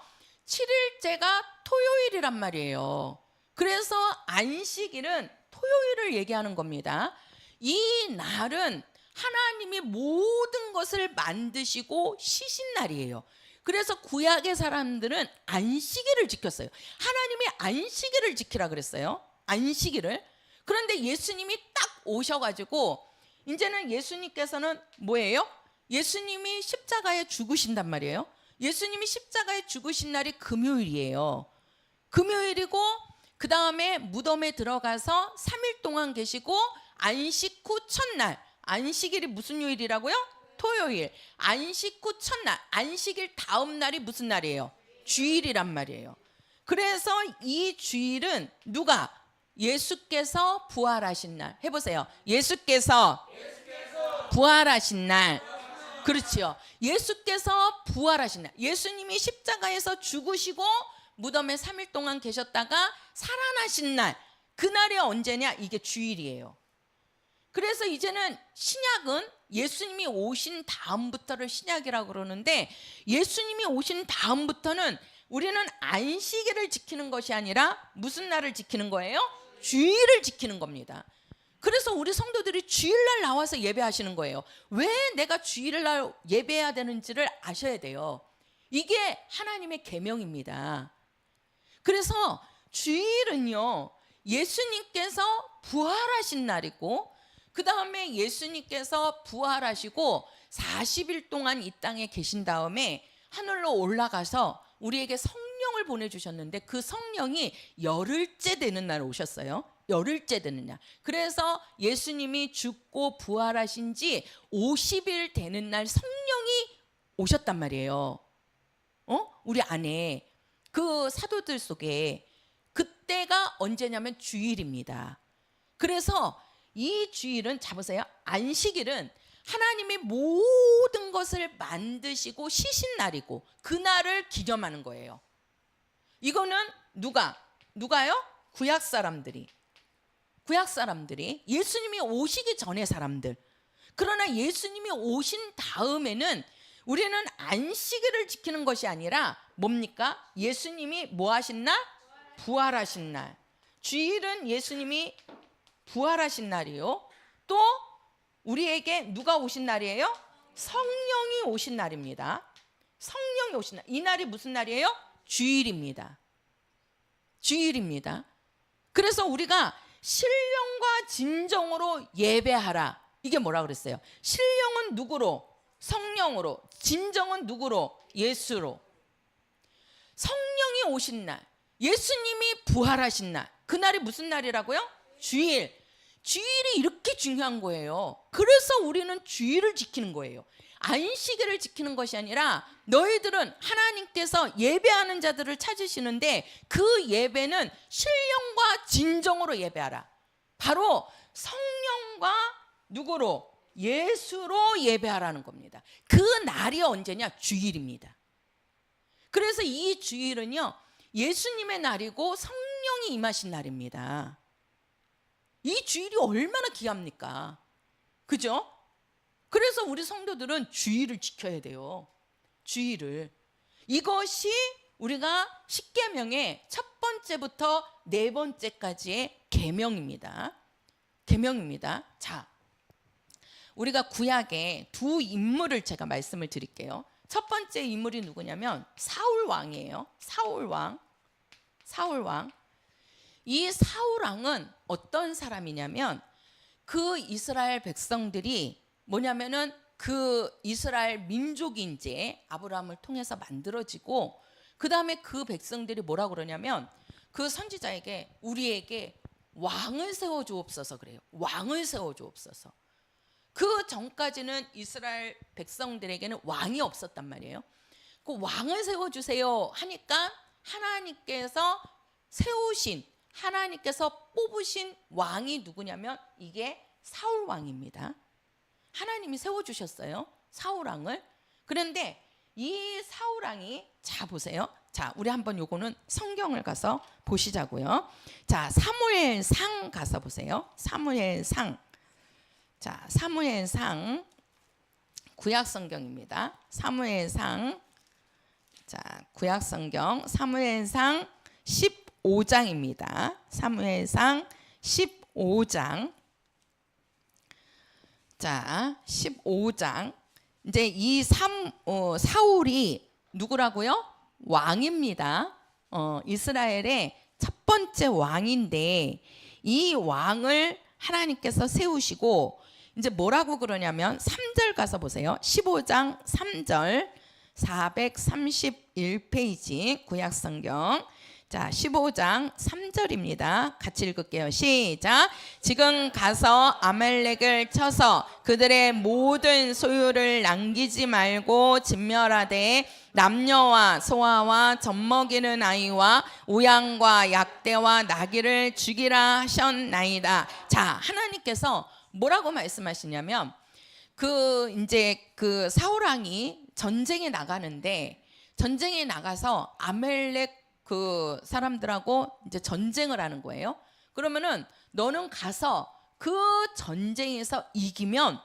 7일째가 토요일이란 말이에요. 그래서 안식일은 토요일을 얘기하는 겁니다. 이 날은 하나님이 모든 것을 만드시고 쉬신 날이에요. 그래서 구약의 사람들은 안식일을 지켰어요. 하나님이 안식일을 지키라 그랬어요. 안식일을. 그런데 예수님이 딱 오셔가지고 이제는 예수님께서는 뭐예요? 예수님이 십자가에 죽으신단 말이에요. 예수님이 십자가에 죽으신 날이 금요일이에요. 금요일이고 그 다음에 무덤에 들어가서 3일 동안 계시고 안식 후 첫날, 안식일이 무슨 요일이라고요? 토요일. 안식 후 첫날, 안식일 다음 날이 무슨 날이에요? 주일이란 말이에요. 그래서 이 주일은 누가? 예수께서 부활하신 날. 해보세요. 예수께서 부활하신 날. 그렇지요. 예수께서 부활하신 날. 예수님이 십자가에서 죽으시고 무덤에 3일 동안 계셨다가 살아나신 날. 그날이 언제냐? 이게 주일이에요. 그래서 이제는 신약은 예수님이 오신 다음부터를 신약이라고 그러는데, 예수님이 오신 다음부터는 우리는 안식일을 지키는 것이 아니라 무슨 날을 지키는 거예요? 주일을 지키는 겁니다. 그래서 우리 성도들이 주일날 나와서 예배하시는 거예요. 왜 내가 주일날 예배해야 되는지를 아셔야 돼요. 이게 하나님의 계명입니다. 그래서 주일은요, 예수님께서 부활하신 날이고, 그 다음에 예수님께서 부활하시고 40일 동안 이 땅에 계신 다음에 하늘로 올라가서 우리에게 성령을 보내주셨는데, 그 성령이 열흘째 되는 날 오셨어요. 열흘째 되는 날. 그래서 예수님이 죽고 부활하신 지 50일 되는 날 성령이 오셨단 말이에요. 우리 안에 그 사도들 속에. 그때가 언제냐면 주일입니다. 그래서 이 주일은, 잡으세요. 안식일은 하나님이 모든 것을 만드시고 쉬신 날이고 그날을 기념하는 거예요. 이거는 누가요? 구약 사람들이 예수님이 오시기 전의 사람들. 그러나 예수님이 오신 다음에는 우리는 안식일을 지키는 것이 아니라 뭡니까? 예수님이 뭐 하신 날? 부활하신 날. 주일은 예수님이 부활하신 날이요. 또 우리에게 누가 오신 날이에요? 성령이 오신 날입니다. 성령이 오신 날. 이 날이 무슨 날이에요? 주일입니다. 주일입니다. 그래서 우리가 신령과 진정으로 예배하라. 이게 뭐라 그랬어요? 신령은 누구로? 성령으로. 진정은 누구로? 예수로. 성령이 오신 날, 예수님이 부활하신 날, 그날이 무슨 날이라고요? 주일. 주일이 이렇게 중요한 거예요. 그래서 우리는 주일을 지키는 거예요. 안식일을 지키는 것이 아니라 너희들은 하나님께서 예배하는 자들을 찾으시는데 그 예배는 신령과 진정으로 예배하라. 바로 성령과 누구로? 예수로 예배하라는 겁니다. 그 날이 언제냐? 주일입니다. 그래서 이 주일은요, 예수님의 날이고 성령이 임하신 날입니다. 이 주일이 얼마나 귀합니까? 그죠? 그래서 우리 성도들은 주일을 지켜야 돼요. 주일을. 이것이 우리가 십계명의 첫 번째부터 네 번째까지의 계명입니다. 계명입니다. 자, 우리가 구약의 두 인물을 제가 말씀을 드릴게요. 첫 번째 인물이 누구냐면 사울 왕이에요. 사울 왕. 사울 왕. 이 사울 왕은 어떤 사람이냐면 그 이스라엘 백성들이 뭐냐면은 그 이스라엘 민족이 이제 아브라함을 통해서 만들어지고 그 다음에 그 백성들이 뭐라 그러냐면 그 선지자에게 우리에게 왕을 세워주옵소서 그래요. 왕을 세워주옵소서. 그 전까지는 이스라엘 백성들에게는 왕이 없었단 말이에요. 그 왕을 세워주세요 하니까 하나님께서 세우신, 하나님께서 뽑으신 왕이 누구냐면 이게 사울 왕입니다. 하나님이 세워주셨어요. 사울 왕을. 그런데 이 사울 왕이, 자 보세요. 자, 우리 한번 요거는 성경을 가서 보시자고요. 자, 사무엘상 가서 보세요. 사무엘상. 자, 사무엘상 구약 성경입니다. 사무엘상. 자, 구약 성경 사무엘상 15장입니다. 사무엘상 15장. 자, 15장. 이제 이 사울이 누구라고요? 왕입니다. 이스라엘의 첫 번째 왕인데 이 왕을 하나님께서 세우시고 이제 뭐라고 그러냐면 3절 가서 보세요. 15장 3절 431페이지 구약성경. 자, 15장 3절입니다. 같이 읽을게요. 시작. 지금 가서 아말렉을 쳐서 그들의 모든 소유를 남기지 말고 진멸하되 남녀와 소아와 젖먹이는 아이와 우양과 약대와 나귀를 죽이라 하셨나이다. 자, 하나님께서 뭐라고 말씀하시냐면 이제 그 사울 왕이 전쟁에 나가는데 전쟁에 나가서 아말렉 그 사람들하고 이제 전쟁을 하는 거예요. 그러면은 너는 가서 그 전쟁에서 이기면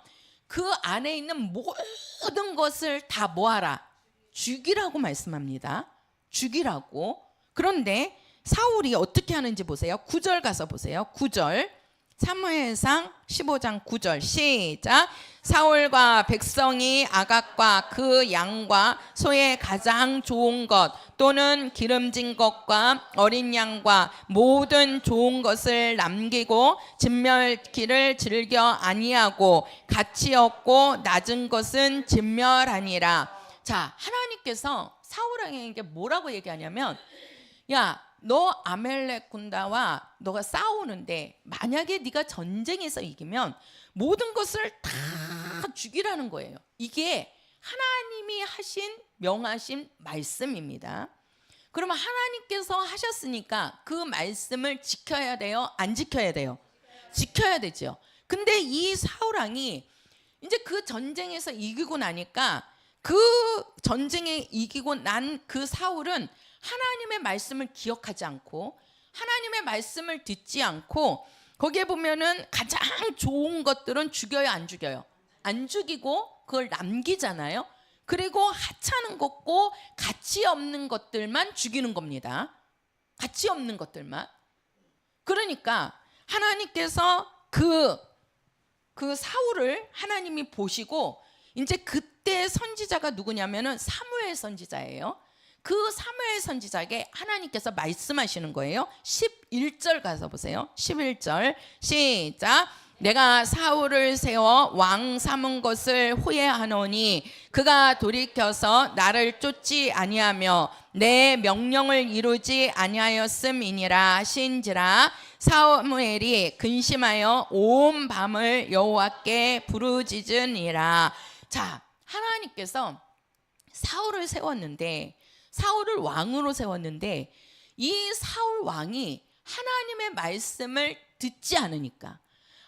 그 안에 있는 모든 것을 다 뭐하라? 죽이라고 말씀합니다. 죽이라고. 그런데 사울이 어떻게 하는지 보세요. 9절 가서 보세요. 9절. 사무엘상 15장 9절 시작. 사울과 백성이 아각과 그 양과 소의 가장 좋은 것 또는 기름진 것과 어린 양과 모든 좋은 것을 남기고 진멸기를 즐겨 아니하고 가치 없고 낮은 것은 진멸하니라. 자, 하나님께서 사울 왕에게 뭐라고 얘기하냐면 야, 너 아말렉 군대와 너가 싸우는데 만약에 네가 전쟁에서 이기면 모든 것을 다 죽이라는 거예요. 이게 하나님이 하신 명하신 말씀입니다. 그러면 하나님께서 하셨으니까 그 말씀을 지켜야 돼요? 안 지켜야 돼요? 지켜야 되죠. 근데 이 사울 왕이 이제 그 전쟁에서 이기고 나니까 그 전쟁에 이기고 난 그 사울은 하나님의 말씀을 기억하지 않고 하나님의 말씀을 듣지 않고 거기에 보면은 가장 좋은 것들은 죽여요, 안 죽여요? 안 죽이고 그걸 남기잖아요. 그리고 하찮은 것고 가치 없는 것들만 죽이는 겁니다. 가치 없는 것들만. 그러니까 하나님께서 그 사울을 하나님이 보시고 이제 그때 선지자가 누구냐면은 사무엘 선지자예요. 그 사무엘 선지자에게 하나님께서 말씀하시는 거예요. 11절 가서 보세요. 11절 시작. 내가 사울을 세워 왕 삼은 것을 후회하노니 그가 돌이켜서 나를 쫓지 아니하며 내 명령을 이루지 아니하였음이니라 하신지라. 사무엘이 근심하여 온 밤을 여호와께 부르짖으니라. 자, 하나님께서 사울을 세웠는데, 사울을 왕으로 세웠는데, 이 사울 왕이 하나님의 말씀을 듣지 않으니까,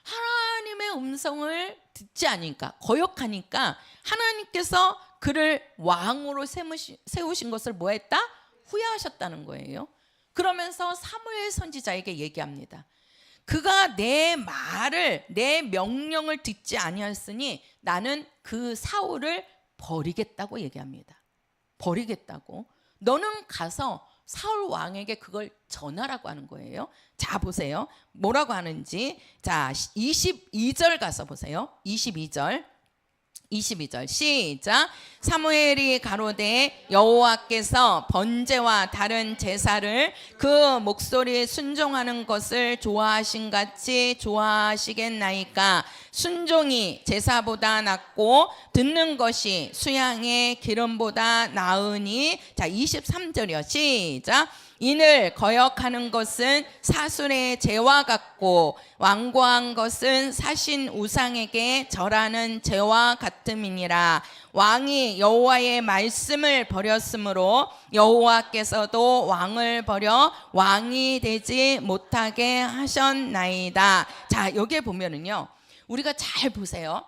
하나님의 음성을 듣지 않으니까, 거역하니까 하나님께서 그를 왕으로 세우신 것을 뭐 했다? 후회하셨다는 거예요. 그러면서 사무엘 선지자에게 얘기합니다. 그가 내 말을, 내 명령을 듣지 아니하였으니 나는 그 사울을 버리겠다고 얘기합니다. 버리겠다고. 너는 가서 사울 왕에게 그걸 전하라고 하는 거예요. 자, 보세요. 뭐라고 하는지. 자, 22절 가서 보세요. 22절 시작. 사무엘이 가로되 여호와께서 번제와 다른 제사를 그 목소리에 순종하는 것을 좋아하신 같이 좋아하시겠나이까. 순종이 제사보다 낫고 듣는 것이 수양의 기름보다 나으니. 자, 23절이요. 시작. 이를 거역하는 것은 사술의 죄와 같고 완고한 것은 사신 우상에게 절하는 죄와 같음이니라. 왕이 여호와의 말씀을 버렸으므로 여호와께서도 왕을 버려 왕이 되지 못하게 하셨나이다. 자, 여기에 보면은요, 우리가 잘 보세요.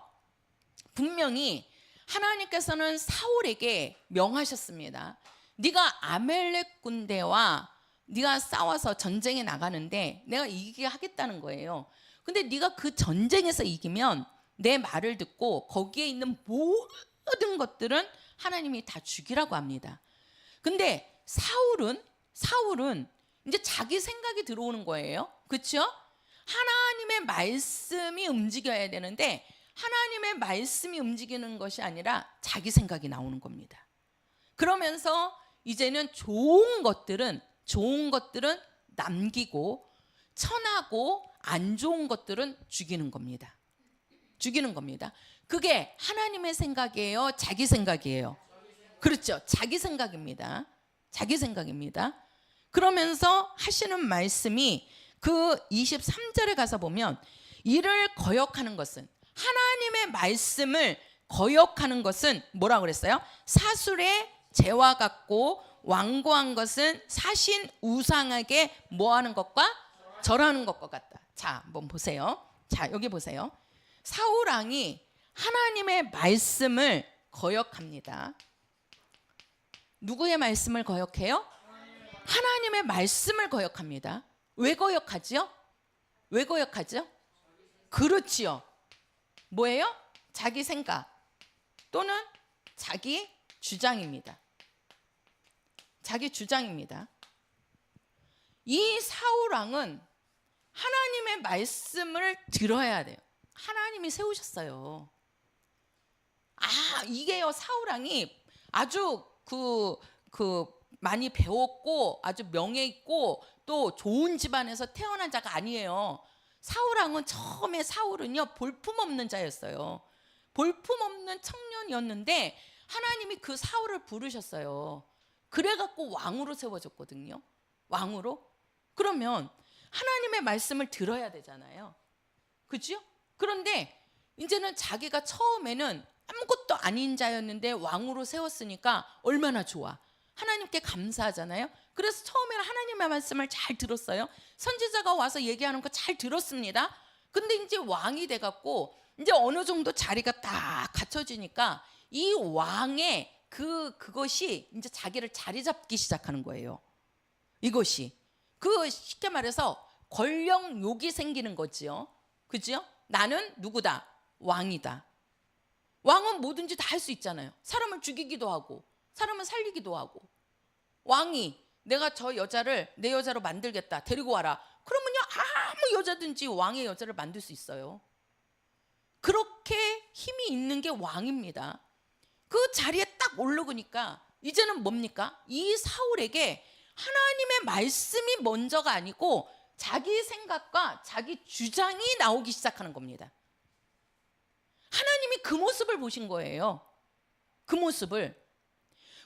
분명히 하나님께서는 사울에게 명하셨습니다. 네가 아멜렉 군대와 네가 싸워서 전쟁에 나가는데 내가 이기게 하겠다는 거예요. 근데 네가 그 전쟁에서 이기면 내 말을 듣고 거기에 있는 모든 것들은 하나님이 다 죽이라고 합니다. 근데 사울은 이제 자기 생각이 들어오는 거예요. 그렇죠? 하나님의 말씀이 움직여야 되는데 하나님의 말씀이 움직이는 것이 아니라 자기 생각이 나오는 겁니다. 그러면서 이제는 좋은 것들은 남기고 천하고 안 좋은 것들은 죽이는 겁니다. 죽이는 겁니다. 그게 하나님의 생각이에요? 자기 생각이에요? 그렇죠. 자기 생각입니다. 자기 생각입니다. 그러면서 하시는 말씀이 그 23절에 가서 보면 이를 거역하는 것은, 하나님의 말씀을 거역하는 것은 뭐라고 그랬어요? 사술의 죄와 같고 완고한 것은 사신 우상에게 뭐하는 것과 절하는 것과 같다. 자, 한번 보세요. 자, 여기 보세요. 사울 왕이 하나님의 말씀을 거역합니다. 누구의 말씀을 거역해요? 하나님의 말씀을 거역합니다. 왜 거역하죠? 왜 거역하죠? 그렇지요. 뭐예요? 자기 생각 또는 자기 주장입니다. 자기 주장입니다. 이 사울 왕은 하나님의 말씀을 들어야 돼요. 하나님이 세우셨어요. 이게요, 사울 왕이 아주 많이 배웠고 아주 명예 있고 또 좋은 집안에서 태어난 자가 아니에요. 사울 왕은 처음에 사울은요, 볼품없는 자였어요. 볼품없는 청년이었는데 하나님이 그 사울을 부르셨어요. 그래갖고 왕으로 세워졌거든요. 왕으로. 그러면 하나님의 말씀을 들어야 되잖아요. 그죠? 그런데 이제는 자기가 처음에는 아무것도 아닌 자였는데 왕으로 세웠으니까 얼마나 좋아. 하나님께 감사하잖아요. 그래서 처음에는 하나님의 말씀을 잘 들었어요. 선지자가 와서 얘기하는 거 잘 들었습니다. 근데 이제 왕이 돼갖고 이제 어느 정도 자리가 딱 갖춰지니까 이 왕의 그것이 이제 자기를 자리 잡기 시작하는 거예요. 이것이 쉽게 말해서 권력욕이 생기는 거지요. 그죠? 나는 누구다? 왕이다. 왕은 뭐든지 다 할 수 있잖아요. 사람을 죽이기도 하고 사람을 살리기도 하고. 왕이 내가 저 여자를 내 여자로 만들겠다, 데리고 와라. 그러면요, 아무 여자든지 왕의 여자를 만들 수 있어요. 그렇게 힘이 있는 게 왕입니다. 그 자리에 딱 오르니까 이제는 뭡니까? 이 사울에게 하나님의 말씀이 먼저가 아니고 자기 생각과 자기 주장이 나오기 시작하는 겁니다. 하나님이 그 모습을 보신 거예요. 그 모습을.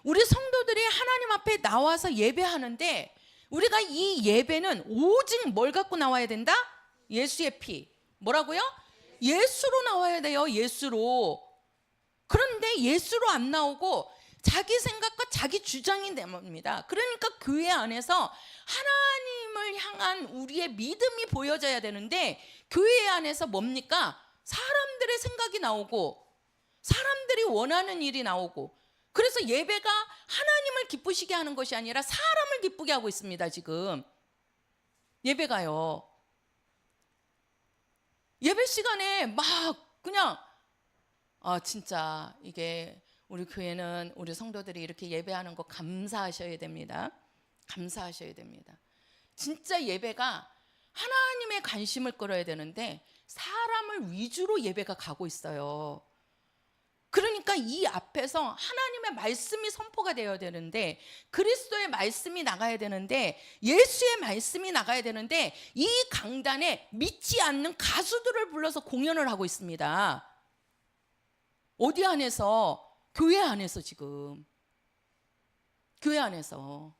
우리 성도들이 하나님 앞에 나와서 예배하는데 우리가 이 예배는 오직 뭘 갖고 나와야 된다? 예수의 피. 뭐라고요? 예수로 나와야 돼요. 예수로. 그런데 예수로 안 나오고 자기 생각과 자기 주장이 됩니다. 그러니까 교회 안에서 하나님을 향한 우리의 믿음이 보여져야 되는데 교회 안에서 뭡니까? 사람들의 생각이 나오고 사람들이 원하는 일이 나오고, 그래서 예배가 하나님을 기쁘시게 하는 것이 아니라 사람을 기쁘게 하고 있습니다. 지금 예배가요. 예배 시간에 막 그냥 진짜 이게 우리 교회는 우리 성도들이 이렇게 예배하는 거 감사하셔야 됩니다. 감사하셔야 됩니다. 진짜 예배가 하나님의 관심을 끌어야 되는데 사람을 위주로 예배가 가고 있어요. 그러니까 이 앞에서 하나님의 말씀이 선포가 되어야 되는데, 그리스도의 말씀이 나가야 되는데, 예수의 말씀이 나가야 되는데, 이 강단에 믿지 않는 가수들을 불러서 공연을 하고 있습니다. 어디 안에서? 교회 안에서. 지금 교회 안에서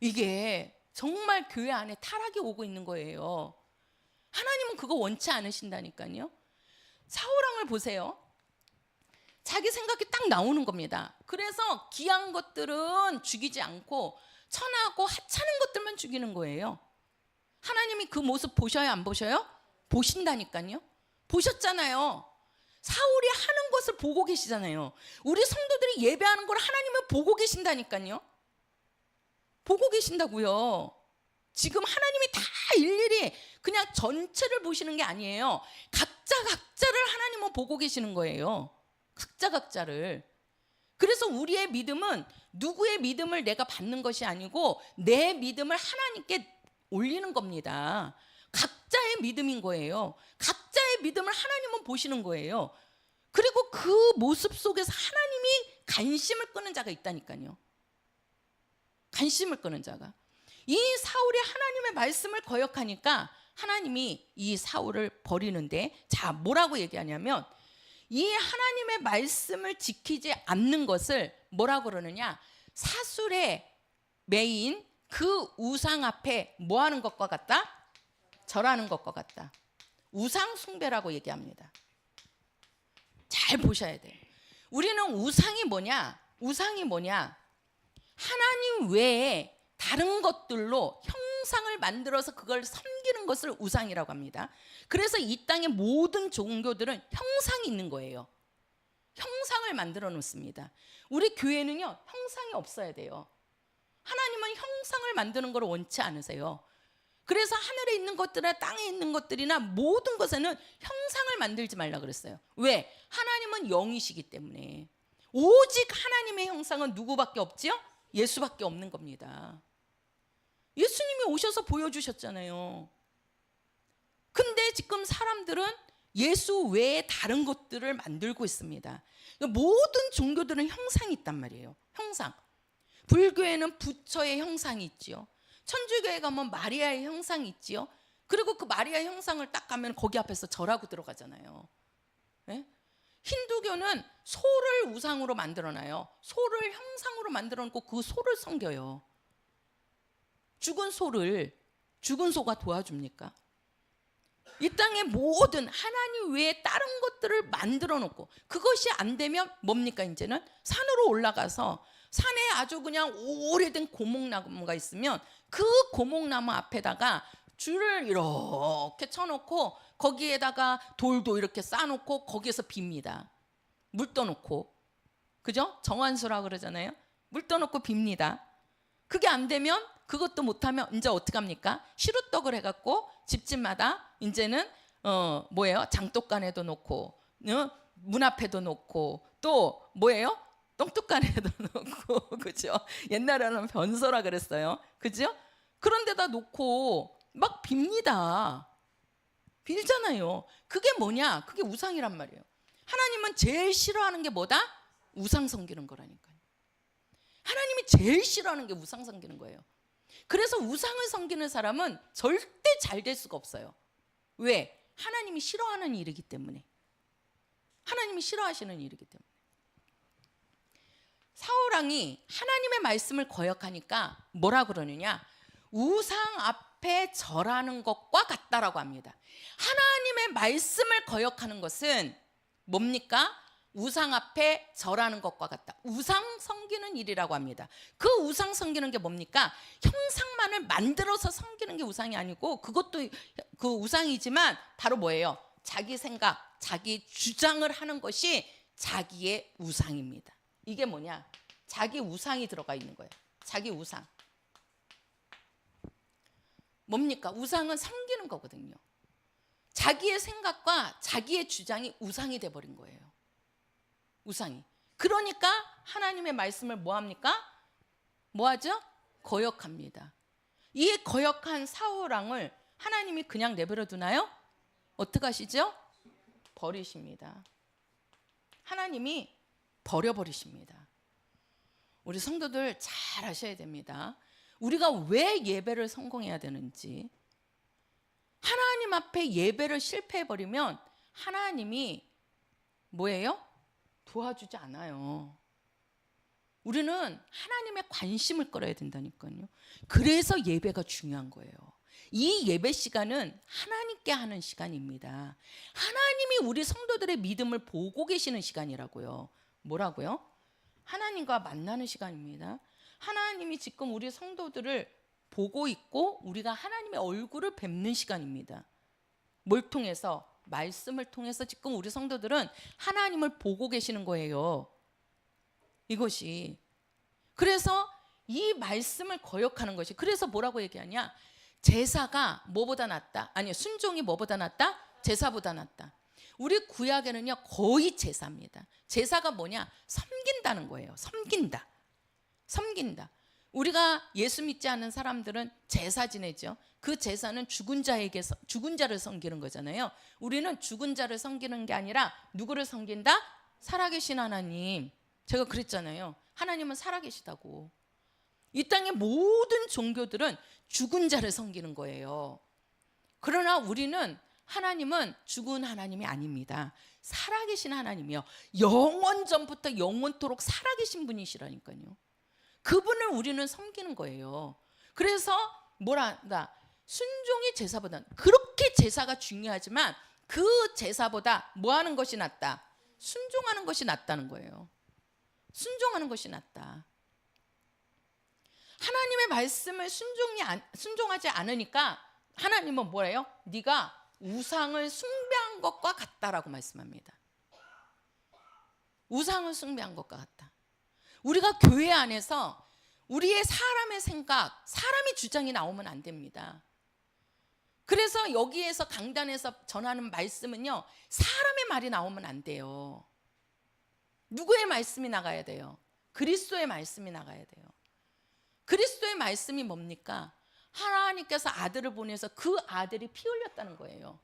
이게 정말 교회 안에 타락이 오고 있는 거예요. 하나님은 그거 원치 않으신다니까요. 사울왕을 보세요. 자기 생각이 딱 나오는 겁니다. 그래서 귀한 것들은 죽이지 않고 천하고 하찮은 것들만 죽이는 거예요. 하나님이 그 모습 보셔요, 안 보셔요? 보신다니까요. 보셨잖아요. 사울이 하는 것을 보고 계시잖아요. 우리 성도들이 예배하는 걸 하나님은 보고 계신다니까요. 보고 계신다고요. 지금 하나님이 다 일일이 그냥 전체를 보시는 게 아니에요. 각자를 하나님은 보고 계시는 거예요. 각자를. 그래서 우리의 믿음은 누구의 믿음을 내가 받는 것이 아니고 내 믿음을 하나님께 올리는 겁니다. 각자의 믿음인 거예요. 각자의 믿음을 하나님은 보시는 거예요. 그리고 그 모습 속에서 하나님이 관심을 끄는 자가 있다니까요. 관심을 끄는 자가. 이 사울이 하나님의 말씀을 거역하니까 하나님이 이 사울을 버리는데, 자, 뭐라고 얘기하냐면 이 하나님의 말씀을 지키지 않는 것을 뭐라고 그러느냐, 사술의 매인 그 우상 앞에 뭐 하는 것과 같다? 절하는 것과 같다. 우상 숭배라고 얘기합니다. 잘 보셔야 돼요. 우리는 우상이 뭐냐? 우상이 뭐냐? 하나님 외에 다른 것들로 형상을 만들어서 그걸 섬기는 것을 우상이라고 합니다. 그래서 이 땅의 모든 종교들은 형상이 있는 거예요. 형상을 만들어 놓습니다. 우리 교회는요, 형상이 없어야 돼요. 하나님은 형상을 만드는 걸 원치 않으세요. 그래서 하늘에 있는 것들이나 땅에 있는 것들이나 모든 것에는 형상을 만들지 말라 그랬어요. 왜? 하나님은 영이시기 때문에. 오직 하나님의 형상은 누구밖에 없지요? 예수밖에 없는 겁니다. 예수님이 오셔서 보여주셨잖아요. 근데 지금 사람들은 예수 외에 다른 것들을 만들고 있습니다. 모든 종교들은 형상이 있단 말이에요. 형상. 불교에는 부처의 형상이 있지요. 천주교에 가면 마리아의 형상이 있지요. 그리고 그 마리아의 형상을 딱 가면 거기 앞에서 절하고 들어가잖아요. 네? 힌두교는 소를 우상으로 만들어놔요. 소를 형상으로 만들어놓고 그 소를 섬겨요. 죽은 소가 도와줍니까? 이 땅의 모든 하나님 외에 다른 것들을 만들어 놓고, 그것이 안 되면 뭡니까? 이제는 산으로 올라가서 산에 아주 그냥 오래된 고목나무가 있으면 그 고목나무 앞에다가 줄을 이렇게 쳐놓고 거기에다가 돌도 이렇게 쌓아놓고 거기에서 빕니다. 물 떠놓고. 그죠? 정환수라고 그러잖아요. 물 떠놓고 빕니다. 그게 안 되면, 그것도 못하면 이제 어떻게 합니까? 시루떡을 해갖고 집집마다 이제는 뭐예요? 장독간에도 놓고, 문 앞에도 놓고, 또 뭐예요? 똥뚝간에도 놓고, 그죠? 옛날에는 변소라 그랬어요. 그죠? 그런 데다 놓고 막 빕니다. 빌잖아요. 그게 뭐냐? 그게 우상이란 말이에요. 하나님은 제일 싫어하는 게 뭐다? 우상 섬기는 거라니까요. 하나님이 제일 싫어하는 게 우상 섬기는 거예요. 그래서 우상을 섬기는 사람은 절대 잘 될 수가 없어요. 왜? 하나님이 싫어하는 일이기 때문에. 하나님이 싫어하시는 일이기 때문에. 사울왕이 하나님의 말씀을 거역하니까 뭐라 그러느냐? 우상 앞에 절하는 것과 같다라고 합니다. 하나님의 말씀을 거역하는 것은 뭡니까? 우상 앞에 절하는 것과 같다. 우상 섬기는 일이라고 합니다. 그 우상 섬기는 게 뭡니까? 형상만을 만들어서 섬기는 게 우상이 아니고, 그것도 그 우상이지만 바로 뭐예요? 자기 생각, 자기 주장을 하는 것이 자기의 우상입니다. 이게 뭐냐? 자기 우상이 들어가 있는 거예요. 자기 우상. 뭡니까? 우상은 섬기는 거거든요. 자기의 생각과 자기의 주장이 우상이 돼버린 거예요. 우상이. 그러니까 하나님의 말씀을 뭐합니까? 뭐하죠? 거역합니다. 이 거역한 사울왕을 하나님이 그냥 내버려 두나요? 어떻게 하시죠? 버리십니다. 하나님이 버려버리십니다. 우리 성도들 잘 아셔야 됩니다. 우리가 왜 예배를 성공해야 되는지. 하나님 앞에 예배를 실패해버리면 하나님이 뭐예요? 도와주지 않아요. 우리는 하나님의 관심을 끌어야 된다니까요. 그래서 예배가 중요한 거예요. 이 예배 시간은 하나님께 하는 시간입니다. 하나님이 우리 성도들의 믿음을 보고 계시는 시간이라고요. 뭐라고요? 하나님과 만나는 시간입니다. 하나님이 지금 우리 성도들을 보고 있고 우리가 하나님의 얼굴을 뵙는 시간입니다. 뭘 통해서? 말씀을 통해서 지금 우리 성도들은 하나님을 보고 계시는 거예요. 이것이. 그래서 이 말씀을 거역하는 것이, 그래서 뭐라고 얘기하냐? 제사가 뭐보다 낫다? 아니요, 순종이 뭐보다 낫다? 제사보다 낫다. 우리 구약에는요 거의 제사입니다. 제사가 뭐냐? 섬긴다는 거예요. 섬긴다. 섬긴다. 우리가 예수 믿지 않는 사람들은 제사 지내죠. 그 제사는 죽은 자를 섬기는 거잖아요. 우리는 죽은 자를 섬기는 게 아니라 누구를 섬긴다? 살아계신 하나님. 제가 그랬잖아요. 하나님은 살아계시다고. 이 땅의 모든 종교들은 죽은 자를 섬기는 거예요. 그러나 우리는, 하나님은 죽은 하나님이 아닙니다. 살아계신 하나님이요. 영원 전부터 영원토록 살아계신 분이시라니까요. 그분을 우리는 섬기는 거예요. 그래서 뭐란다? 순종이 제사보다, 그렇게 제사가 중요하지만 그 제사보다 뭐 하는 것이 낫다? 순종하는 것이 낫다는 거예요. 순종하는 것이 낫다. 하나님의 말씀을 순종하지 않으니까 하나님은 뭐래요? 네가 우상을 숭배한 것과 같다라고 말씀합니다. 우상을 숭배한 것과 같다. 우리가 교회 안에서 우리의 사람의 생각, 사람의 주장이 나오면 안 됩니다. 그래서 여기에서 강단에서 전하는 말씀은요, 사람의 말이 나오면 안 돼요. 누구의 말씀이 나가야 돼요? 그리스도의 말씀이 나가야 돼요. 그리스도의 말씀이 뭡니까? 하나님께서 아들을 보내서 그 아들이 피 흘렸다는 거예요.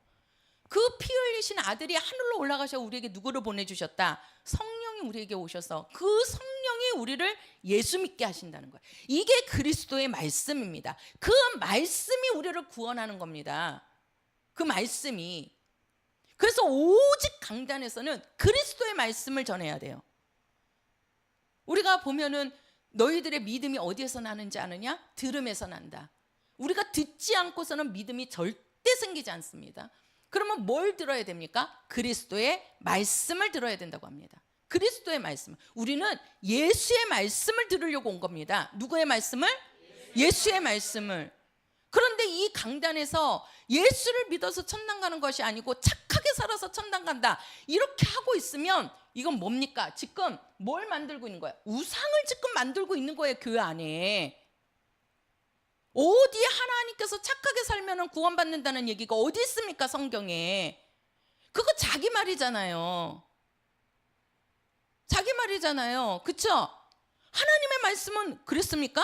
그 피 흘리신 아들이 하늘로 올라가셔 우리에게 누구를 보내주셨다? 성령이 우리에게 오셔서 그 성령이 우리를 예수 믿게 하신다는 거예요. 이게 그리스도의 말씀입니다. 그 말씀이 우리를 구원하는 겁니다. 그 말씀이. 그래서 오직 강단에서는 그리스도의 말씀을 전해야 돼요. 우리가 보면은 너희들의 믿음이 어디에서 나는지 아느냐? 들음에서 난다. 우리가 듣지 않고서는 믿음이 절대 생기지 않습니다. 그러면 뭘 들어야 됩니까? 그리스도의 말씀을 들어야 된다고 합니다. 그리스도의 말씀. 우리는 예수의 말씀을 들으려고 온 겁니다. 누구의 말씀을? 예수의 말씀을. 그런데 이 강단에서 예수를 믿어서 천당 가는 것이 아니고 착하게 살아서 천당 간다, 이렇게 하고 있으면 이건 뭡니까? 지금 뭘 만들고 있는 거야? 우상을 지금 만들고 있는 거예요. 교회 안에. 어디에 하나님께서 착하게 살면 구원받는다는 얘기가 어디 있습니까? 성경에. 그거 자기 말이잖아요. 자기 말이잖아요. 그렇죠? 하나님의 말씀은 그랬습니까?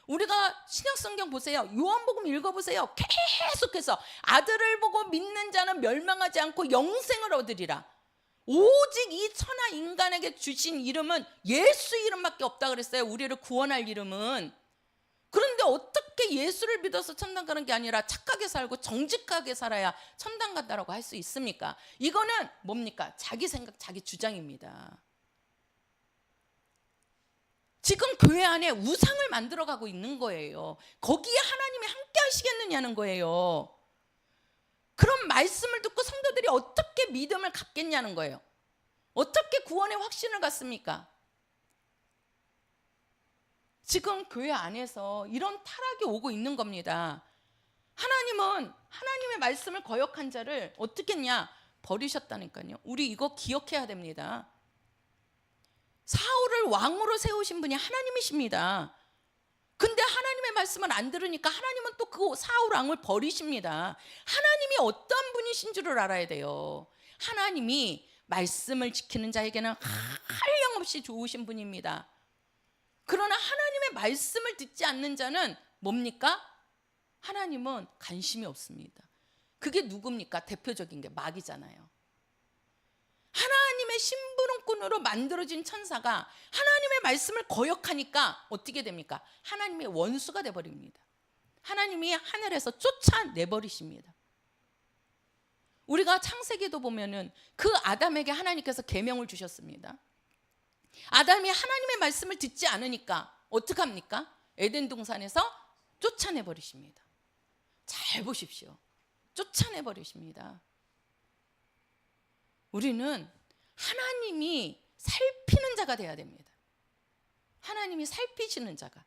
우리가 신약성경 보세요. 요한복음 읽어보세요. 계속해서 아들을 보고 믿는 자는 멸망하지 않고 영생을 얻으리라. 오직 이 천하 인간에게 주신 이름은 예수 이름밖에 없다 그랬어요. 우리를 구원할 이름은. 그런데 어떻게 예수를 믿어서 천당 가는 게 아니라 착하게 살고 정직하게 살아야 천당 간다라고 할 수 있습니까? 이거는 뭡니까? 자기 생각, 자기 주장입니다. 지금 교회 안에 우상을 만들어가고 있는 거예요. 거기에 하나님이 함께 하시겠느냐는 거예요. 그런 말씀을 듣고 성도들이 어떻게 믿음을 갖겠냐는 거예요. 어떻게 구원의 확신을 갖습니까? 지금 교회 안에서 이런 타락이 오고 있는 겁니다. 하나님은 하나님의 말씀을 거역한 자를 어떻게 했냐? 버리셨다니까요. 우리 이거 기억해야 됩니다. 사울을 왕으로 세우신 분이 하나님이십니다. 근데 하나님의 말씀을 안 들으니까 하나님은 또 그 사울 왕을 버리십니다. 하나님이 어떤 분이신 줄을 알아야 돼요. 하나님이 말씀을 지키는 자에게는 한량없이 좋으신 분입니다. 그러나 하나님의 말씀을 듣지 않는 자는 뭡니까? 하나님은 관심이 없습니다. 그게 누굽니까? 대표적인 게 마귀잖아요. 하나님의 심부름꾼으로 만들어진 천사가 하나님의 말씀을 거역하니까 어떻게 됩니까? 하나님의 원수가 돼버립니다. 하나님이 하늘에서 쫓아내버리십니다. 우리가 창세기도 보면은 그 아담에게 하나님께서 계명을 주셨습니다. 아담이 하나님의 말씀을 듣지 않으니까 어떡합니까? 에덴 동산에서 쫓아내버리십니다. 잘 보십시오. 쫓아내버리십니다. 우리는 하나님이 살피는 자가 돼야 됩니다. 하나님이 살피시는 자가.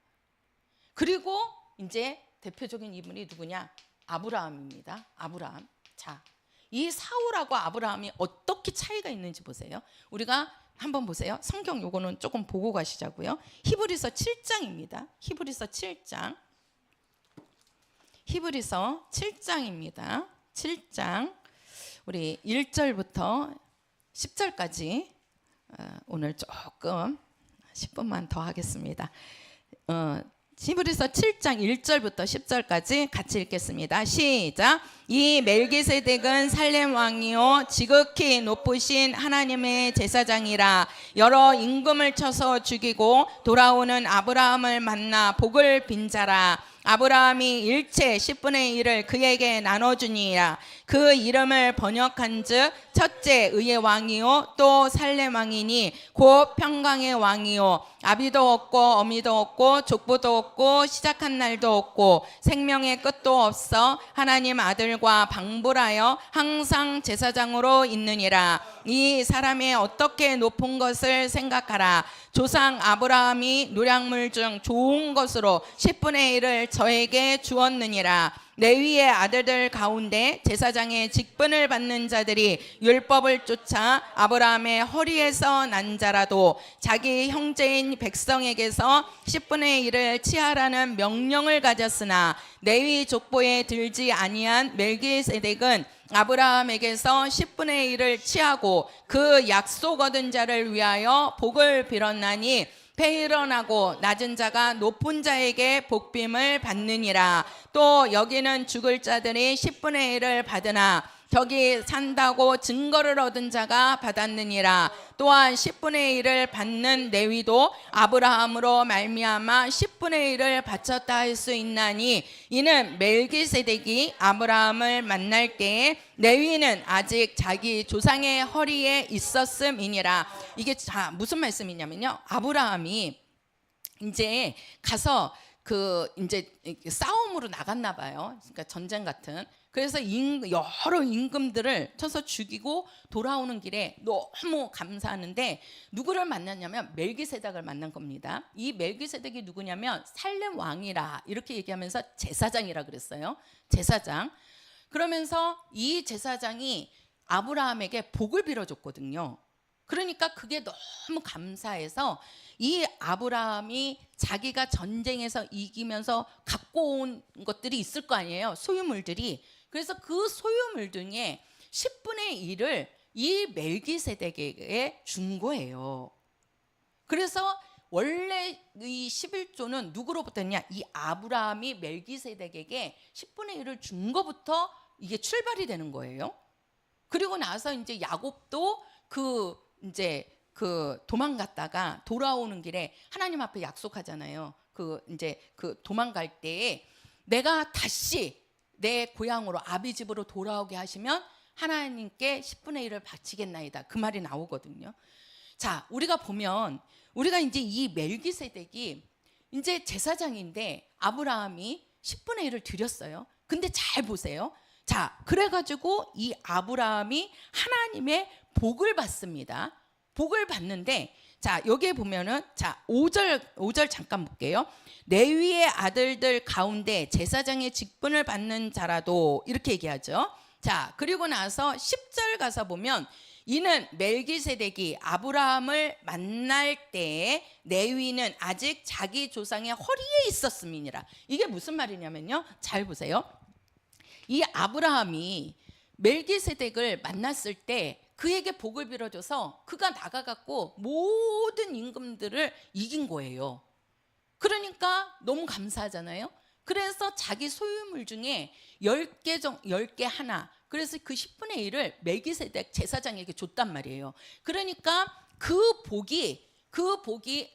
그리고 이제 대표적인 이분이 누구냐? 아브라함입니다. 아브라함. 자, 이 사울하고 아브라함이 어떻게 차이가 있는지 보세요. 우리가 한번 보세요. 성경 요거는 조금 보고 가시자고요. 히브리서 7장입니다. 히브리서 7장. 히브리서 7장입니다. 7장. 우리 1절부터 10절까지 오늘 조금 10분만 더 하겠습니다. 히브리서 7장 1절부터 10절까지 같이 읽겠습니다. 시작. 이 멜기세덱은 살렘 왕이요 지극히 높으신 하나님의 제사장이라. 여러 임금을 쳐서 죽이고 돌아오는 아브라함을 만나 복을 빈 자라. 아브라함이 일체 10분의 1을 그에게 나눠주니라. 그 이름을 번역한즉 첫째 의의 왕이요 또 살렘 왕이니 곧 평강의 왕이요 아비도 없고 어미도 없고 족보도 없고 시작한 날도 없고 생명의 끝도 없어 하나님 아들과 방불하여 항상 제사장으로 있느니라. 이 사람의 어떻게 높은 것을 생각하라. 조상 아브라함이 노량물 중 좋은 것으로 10분의 1을 저에게 주었느니라. 레위의 아들들 가운데 제사장의 직분을 받는 자들이 율법을 쫓아 아브라함의 허리에서 난 자라도 자기 형제인 백성에게서 10분의 1을 취하라는 명령을 가졌으나 레위 족보에 들지 아니한 멜기세덱은 아브라함에게서 10분의 1을 취하고 그 약속 얻은 자를 위하여 복을 빌었나니 패일어나고 낮은 자가 높은 자에게 복빔을 받느니라. 또 여기는 죽을 자들이 10분의 1을 받으나 저기 산다고 증거를 얻은 자가 받았느니라. 또한 10분의 1을 받는 레위도 아브라함으로 말미암아 10분의 1을 바쳤다 할 수 있나니 이는 멜기세덱이 아브라함을 만날 때에 레위는 아직 자기 조상의 허리에 있었음이니라. 이게 무슨 말씀이냐면요. 아브라함이 이제 가서 이제 싸움으로 나갔나 봐요. 그러니까 전쟁 같은. 그래서 여러 임금들을 쳐서 죽이고 돌아오는 길에 너무 감사하는데 누구를 만났냐면 멜기세덱을 만난 겁니다. 이 멜기세덱이 누구냐면 살렘 왕이라 이렇게 얘기하면서 제사장이라 그랬어요. 제사장. 그러면서 이 제사장이 아브라함에게 복을 빌어줬거든요. 그러니까 그게 너무 감사해서 이 아브라함이 자기가 전쟁에서 이기면서 갖고 온 것들이 있을 거 아니에요. 소유물들이. 그래서 그 소유물 중에 10분의 1을 이 멜기세덱에게 준 거예요. 그래서 원래 이 11조는 누구로부터냐? 이 아브라함이 멜기세덱에게 10분의 1을 준 거부터 이게 출발이 되는 거예요. 그리고 나서 이제 야곱도 이제 도망갔다가 돌아오는 길에 하나님 앞에 약속하잖아요. 도망갈 때에 내가 다시 내 고향으로 아비 집으로 돌아오게 하시면 하나님께 10분의 1을 바치겠나이다. 그 말이 나오거든요. 자, 우리가 보면 우리가 이제 이 멜기세덱이 이제 제사장인데 아브라함이 10분의 1을 드렸어요. 근데 잘 보세요. 자, 그래가지고 이 아브라함이 하나님의 복을 받습니다. 복을 받는데, 자, 여기에 보면은, 자, 5절 잠깐 볼게요. 레위의 아들들 가운데 제사장의 직분을 받는 자라도, 이렇게 얘기하죠. 자, 그리고 나서 10절 가서 보면, 이는 멜기세덱이 아브라함을 만날 때에 레위는 아직 자기 조상의 허리에 있었음이니라. 이게 무슨 말이냐면요, 잘 보세요. 이 아브라함이 멜기세덱을 만났을 때 그에게 복을 빌어줘서 그가 나가갖고 모든 임금들을 이긴 거예요. 그러니까 너무 감사하잖아요. 그래서 자기 소유물 중에 10개 하나, 그래서 그 10분의 1을 멜기세덱 제사장에게 줬단 말이에요. 그러니까 그 복이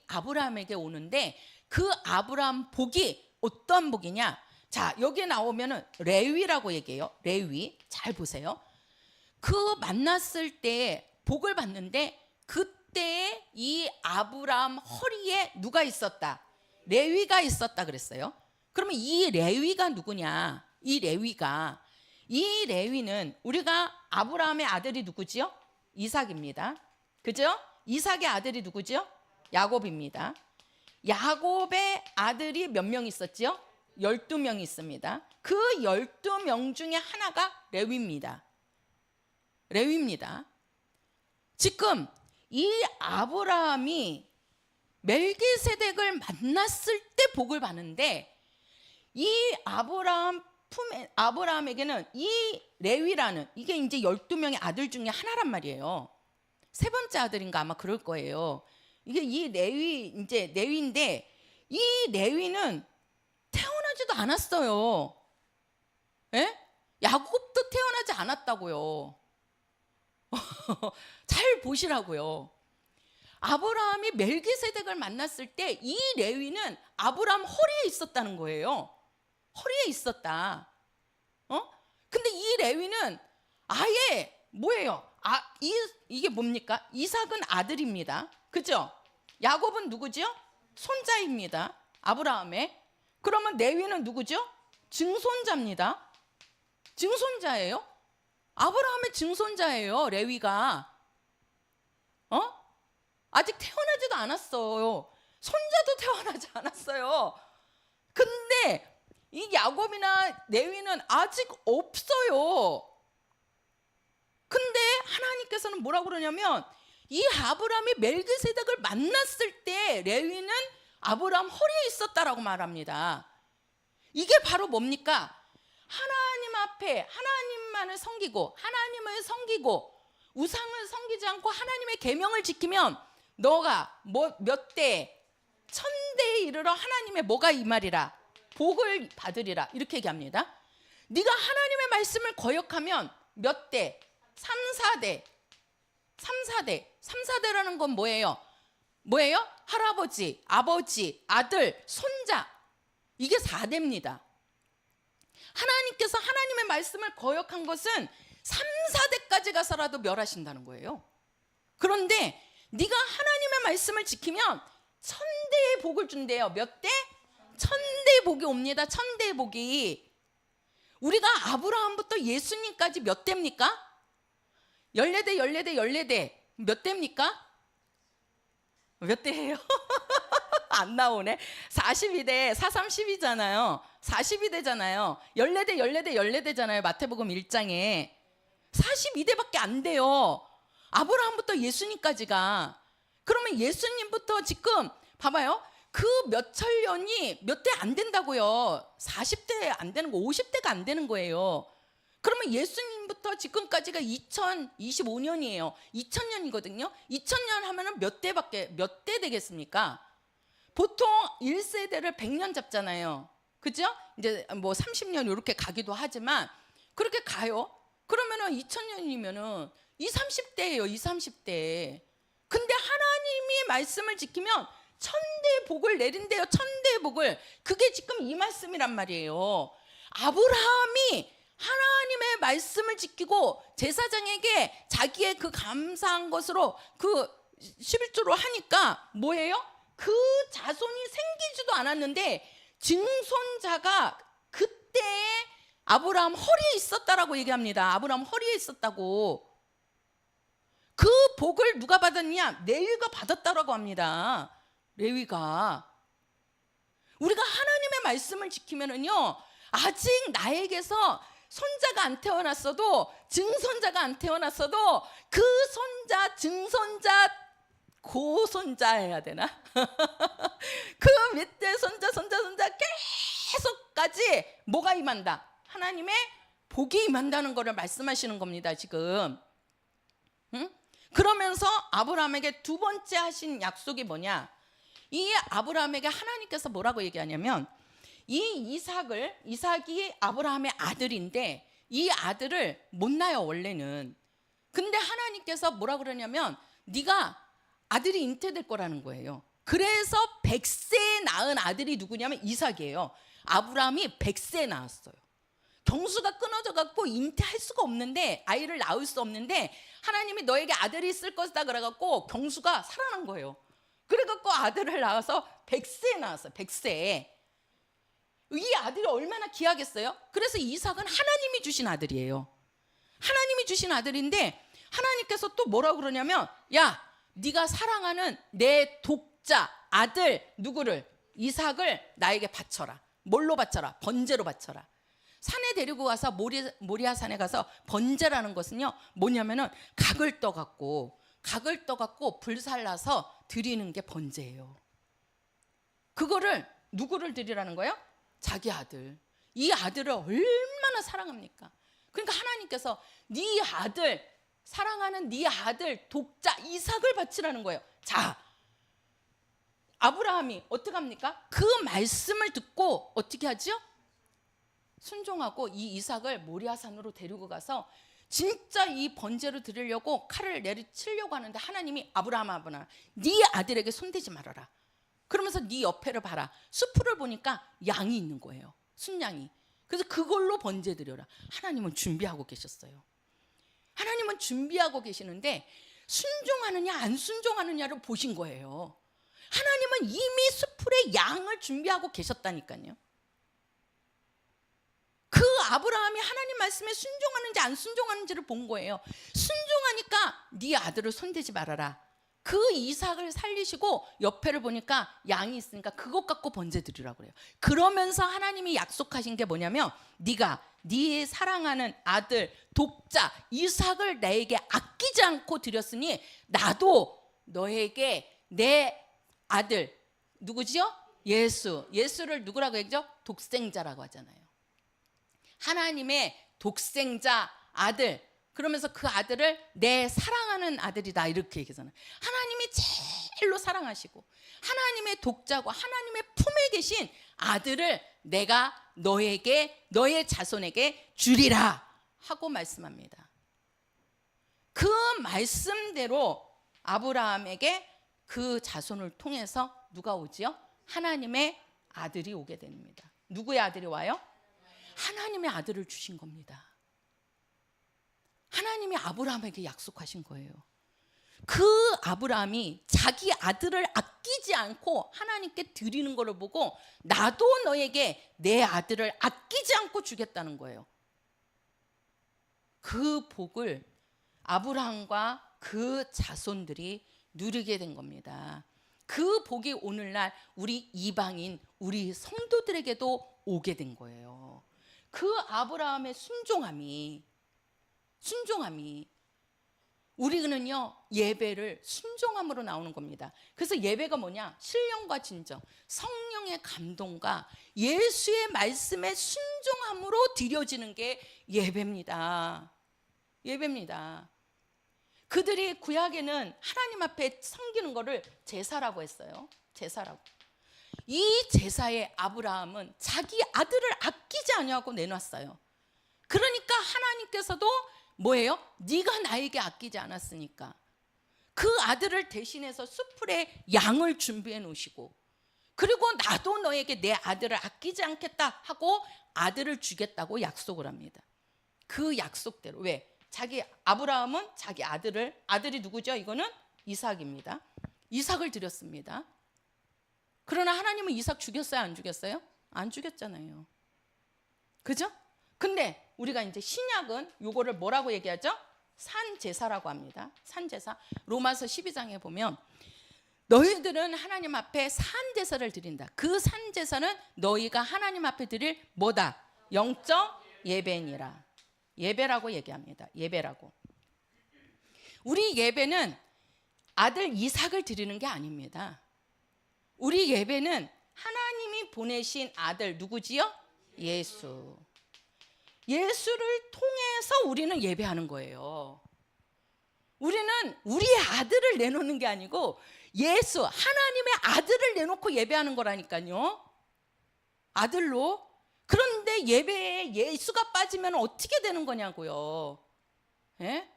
아브라함에게 오는데, 그 아브라함 복이 어떤 복이냐? 자, 여기에 나오면은 레위라고 얘기해요. 레위. 잘 보세요. 그 만났을 때 복을 받는데, 그때 이 아브라함 허리에 누가 있었다? 레위가 있었다 그랬어요. 그러면 이 레위가 누구냐? 이 레위는 우리가 아브라함의 아들이 누구지요? 이삭입니다. 그죠? 이삭의 아들이 누구지요? 야곱입니다. 야곱의 아들이 몇 명 있었지요? 12명 있습니다. 그 12명 중에 하나가 레위입니다. 지금 이 아브라함이 멜기세덱을 만났을 때 복을 받는데, 이 아브라함에게는 이 레위라는, 이게 이제 12명의 아들 중에 하나란 말이에요. 세 번째 아들인가 아마 그럴 거예요. 이게 이 레위인데, 이 레위는 태어나지도 않았어요. 예? 야곱도 태어나지 않았다고요. 잘 보시라고요. 아브라함이 멜기세덱을 만났을 때 이 레위는 아브라함 허리에 있었다는 거예요. 허리에 있었다. 근데 이 레위는 아예 뭐예요? 이게 뭡니까? 이삭은 아들입니다. 그죠? 야곱은 누구죠? 손자입니다. 아브라함의. 그러면 레위는 누구죠? 증손자입니다. 증손자예요. 아브라함의 증손자예요, 레위가. 아직 태어나지도 않았어요. 손자도 태어나지 않았어요. 근데 이 야곱이나 레위는 아직 없어요. 근데 하나님께서는 뭐라고 그러냐면, 이 아브라함이 멜기세덱을 만났을 때 레위는 아브라함 허리에 있었다라고 말합니다. 이게 바로 뭡니까? 하나님 앞에 하나님만을 섬기고, 하나님을 섬기고, 우상을 섬기지 않고 하나님의 계명을 지키면 너가 몇 대, 1000대에 이르러 하나님의 뭐가 임하리라? 복을 받으리라. 이렇게 얘기합니다. 네가 하나님의 말씀을 거역하면 몇 대? 3, 4대라는 건 뭐예요? 할아버지, 아버지, 아들, 손자. 이게 4대입니다. 하나님께서 하나님의 말씀을 거역한 것은 3, 4대까지 가서라도 멸하신다는 거예요. 그런데 네가 하나님의 말씀을 지키면 1000대의 복을 준대요. 몇 대? 1000대의 복이 옵니다. 1000대의 복이. 우리가 아브라함부터 예수님까지 몇 대입니까? 14대. 몇 대입니까? 몇 대예요? 안 나오네. 42대, 432잖아요. 42대잖아요. 14대잖아요. 마태복음 1장에. 42대밖에 안 돼요. 아브라함부터 예수님까지가. 그러면 예수님부터 지금 봐봐요. 그 몇천 년이 몇 대 안 된다고요. 40대 안 되는 거, 50대가 안 되는 거예요. 그러면 예수님부터 지금까지가 2025년이에요. 2000년이거든요. 2000년 하면은 몇 대 되겠습니까? 보통 1세대를 100년 잡잖아요. 그죠? 이제 뭐 30년 이렇게 가기도 하지만 그렇게 가요. 그러면은 2000년이면은 30대예요. 30대. 근데 하나님이 말씀을 지키면 천대의 복을 내린대요. 천대의 복을. 그게 지금 이 말씀이란 말이에요. 아브라함이 하나님의 말씀을 지키고 제사장에게 자기의 그 감사한 것으로 그 11조로 하니까 뭐예요? 그 자손이 생기지도 않았는데 증손자가 그때 아브라함 허리에 있었다라고 얘기합니다. 아브라함 허리에 있었다고. 그 복을 누가 받았냐? 레위가 받았다라고 합니다. 레위가. 우리가 하나님의 말씀을 지키면은요, 아직 나에게서 손자가 안 태어났어도, 증손자가 안 태어났어도 그 손자, 증손자, 고손자 해야 되나? 그 밑에 손자 계속까지 뭐가 임한다? 하나님의 복이 임한다는 것을 말씀하시는 겁니다, 지금. 응? 그러면서 아브라함에게 두 번째 하신 약속이 뭐냐? 이 아브라함에게 하나님께서 뭐라고 얘기하냐면, 이삭이 아브라함의 아들인데 이 아들을 못 낳아요, 원래는. 근데 하나님께서 뭐라 그러냐면, 네가 아들이 잉태될 거라는 거예요. 그래서 100세에 낳은 아들이 누구냐면 이삭이에요. 아브라함이 100세에 낳았어요. 경수가 끊어져 갖고 잉태할 수가 없는데, 아이를 낳을 수 없는데 하나님이 너에게 아들이 있을 것이다 그래 갖고 경수가 살아난 거예요. 그래 갖고 아들을 낳아서 100세에 낳았어요. 100세에. 이 아들이 얼마나 귀하겠어요? 그래서 이삭은 하나님이 주신 아들이에요. 하나님이 주신 아들인데 하나님께서 또 뭐라고 그러냐면, 야, 네가 사랑하는 내 독자 아들 누구를? 이삭을 나에게 바쳐라. 뭘로 바쳐라? 번제로 바쳐라. 산에 데리고 가서 모리아 산에 가서 번제라는 것은요, 뭐냐면은 각을 떠갖고 불살라서 드리는 게 번제예요. 그거를 누구를 드리라는 거예요? 자기 아들. 이 아들을 얼마나 사랑합니까? 그러니까 하나님께서 네 아들, 사랑하는 네 아들 독자 이삭을 바치라는 거예요. 자, 아브라함이 어떻게 합니까? 그 말씀을 듣고 어떻게 하죠? 순종하고 이 이삭을 모리아산으로 데리고 가서 진짜 이 번제로 드리려고 칼을 내리치려고 하는데 하나님이 아브라함아, 네 아들에게 손대지 말아라. 그러면서 네 옆에를 봐라. 수풀을 보니까 양이 있는 거예요. 순양이. 그래서 그걸로 번제 드려라. 하나님은 준비하고 계셨어요. 하나님은 준비하고 계시는데 순종하느냐 안 순종하느냐를 보신 거예요. 하나님은 이미 수풀에 양을 준비하고 계셨다니까요. 그 아브라함이 하나님 말씀에 순종하는지 안 순종하는지를 본 거예요. 순종하니까 네 아들을 손대지 말아라. 그 이삭을 살리시고 옆에를 보니까 양이 있으니까 그것 갖고 번제 드리라고 그래요. 그러면서 하나님이 약속하신 게 뭐냐면, 네가 네 사랑하는 아들 독자 이삭을 나에게 아끼지 않고 드렸으니 나도 너에게 내 아들 누구지요? 예수를 누구라고 했죠? 독생자라고 하잖아요. 하나님의 독생자 아들. 그러면서 그 아들을 내 사랑하는 아들이다 이렇게 얘기하잖아요. 하나님이 제일로 사랑하시고 하나님의 독자고 하나님의 품에 계신 아들을 내가 너에게, 너의 자손에게 주리라 하고 말씀합니다. 그 말씀대로 아브라함에게 그 자손을 통해서 누가 오지요? 하나님의 아들이 오게 됩니다. 누구의 아들이 와요? 하나님의 아들을 주신 겁니다. 하나님이 아브라함에게 약속하신 거예요. 그 아브라함이 자기 아들을 아끼지 않고 하나님께 드리는 것을 보고 나도 너에게 내 아들을 아끼지 않고 주겠다는 거예요. 그 복을 아브라함과 그 자손들이 누리게 된 겁니다. 그 복이 오늘날 우리 이방인, 우리 성도들에게도 오게 된 거예요. 그 아브라함의 순종함이 우리는요 예배를 순종함으로 나오는 겁니다. 그래서 예배가 뭐냐? 신령과 진정, 성령의 감동과 예수의 말씀에 순종함으로 드려지는 게 예배입니다. 예배입니다. 그들이 구약에는 하나님 앞에 섬기는 것을 제사라고 했어요. 제사라고. 이 제사에 아브라함은 자기 아들을 아끼지 아니하고 내놨어요. 그러니까 하나님께서도 뭐예요? 네가 나에게 아끼지 않았으니까 그 아들을 대신해서 수풀에 양을 준비해 놓으시고, 그리고 나도 너에게 내 아들을 아끼지 않겠다 하고 아들을 주겠다고 약속을 합니다. 그 약속대로. 왜? 자기 아브라함은 자기 아들이 누구죠? 이거는 이삭입니다. 이삭을 드렸습니다. 그러나 하나님은 이삭 죽였어요? 안 죽였어요? 안 죽였잖아요. 그죠? 근데 우리가 이제 신약은 요거를 뭐라고 얘기하죠? 산제사라고 합니다. 산제사. 로마서 12장에 보면 너희들은 하나님 앞에 산제사를 드린다. 그 산제사는 너희가 하나님 앞에 드릴 뭐다? 영적 예배니라. 예배라고 얘기합니다. 예배라고. 우리 예배는 아들 이삭을 드리는 게 아닙니다. 우리 예배는 하나님이 보내신 아들 누구지요? 예수. 예수를 통해서 우리는 예배하는 거예요. 우리는 우리의 아들을 내놓는 게 아니고 예수, 하나님의 아들을 내놓고 예배하는 거라니까요. 아들로. 그런데 예배에 예수가 빠지면 어떻게 되는 거냐고요. 예?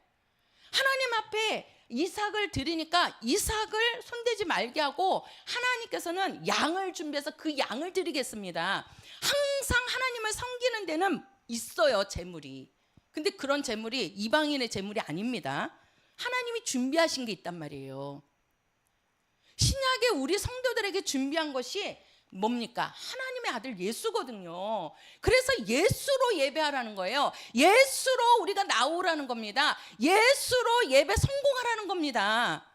하나님 앞에 이삭을 드리니까 이삭을 손대지 말게 하고 하나님께서는 양을 준비해서 그 양을 드리겠습니다. 항상 하나님을 섬기는 데는 있어요, 제물이. 근데 그런 제물이 이방인의 제물이 아닙니다. 하나님이 준비하신 게 있단 말이에요. 신약에 우리 성도들에게 준비한 것이 뭡니까? 하나님의 아들 예수거든요. 그래서 예수로 예배하라는 거예요. 예수로 우리가 나오라는 겁니다. 예수로 예배 성공하라는 겁니다.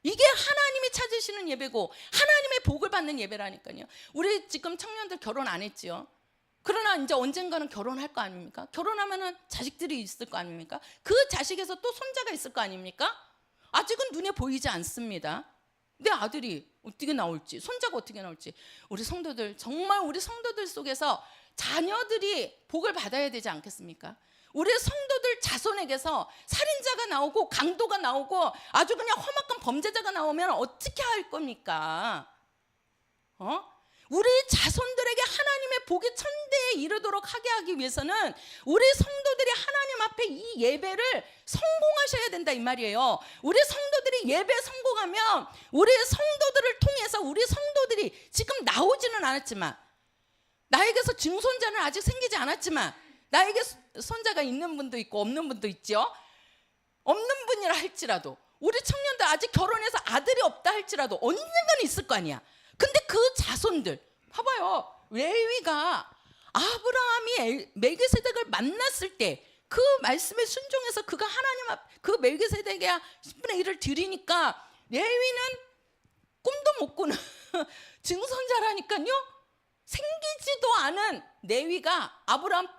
이게 하나님이 찾으시는 예배고 하나님의 복을 받는 예배라니까요. 우리 지금 청년들 결혼 안 했지요. 그러나 이제 언젠가는 결혼할 거 아닙니까? 결혼하면은 자식들이 있을 거 아닙니까? 그 자식에서 또 손자가 있을 거 아닙니까? 아직은 눈에 보이지 않습니다. 내 아들이 어떻게 나올지, 손자가 어떻게 나올지. 우리 성도들, 정말 우리 성도들 속에서 자녀들이 복을 받아야 되지 않겠습니까? 우리 성도들 자손에게서 살인자가 나오고 강도가 나오고 아주 그냥 험악한 범죄자가 나오면 어떻게 할 겁니까? 우리 자손들에게 하나님의 복이 천대에 이르도록 하게 하기 위해서는 우리 성도들이 하나님 앞에 이 예배를 성공하셔야 된다 이 말이에요. 우리 성도들이 예배 성공하면 우리 성도들을 통해서 우리 성도들이 지금 나오지는 않았지만, 나에게서 증손자는 아직 생기지 않았지만, 나에게 손자가 있는 분도 있고 없는 분도 있죠. 없는 분이라 할지라도, 우리 청년들 아직 결혼해서 아들이 없다 할지라도 언젠가는 있을 거 아니야. 근데 그 자손들 봐봐요. 레위가 아브라함이 멜기세덱을 만났을 때 그 말씀에 순종해서 그가 하나님 앞 그 멜기세덱에 10분의 1을 드리니까 레위는 꿈도 못 꾸는 증손자라니까요. 생기지도 않은 레위가 아브라함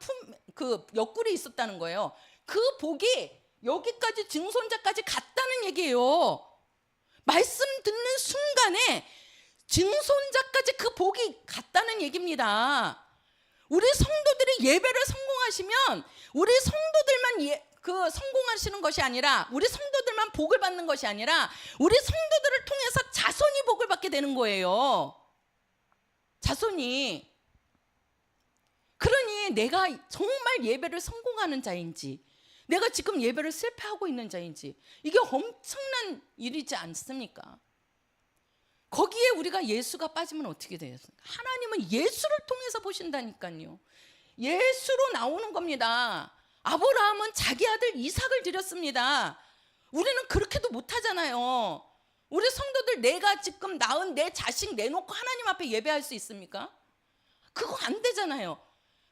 그 옆구리에 있었다는 거예요. 그 복이 여기까지 증손자까지 갔다는 얘기예요. 말씀 듣는 순간에 증손자까지 그 복이 갔다는 얘기입니다. 우리 성도들이 예배를 성공하시면 우리 성도들만 그 성공하시는 것이 아니라, 우리 성도들만 복을 받는 것이 아니라 우리 성도들을 통해서 자손이 복을 받게 되는 거예요. 자손이. 그러니 내가 정말 예배를 성공하는 자인지, 내가 지금 예배를 실패하고 있는 자인지, 이게 엄청난 일이지 않습니까? 거기에 우리가 예수가 빠지면 어떻게 돼요? 하나님은 예수를 통해서 보신다니까요. 예수로 나오는 겁니다. 아브라함은 자기 아들 이삭을 드렸습니다. 우리는 그렇게도 못하잖아요. 우리 성도들 내가 지금 낳은 내 자식 내놓고 하나님 앞에 예배할 수 있습니까? 그거 안 되잖아요.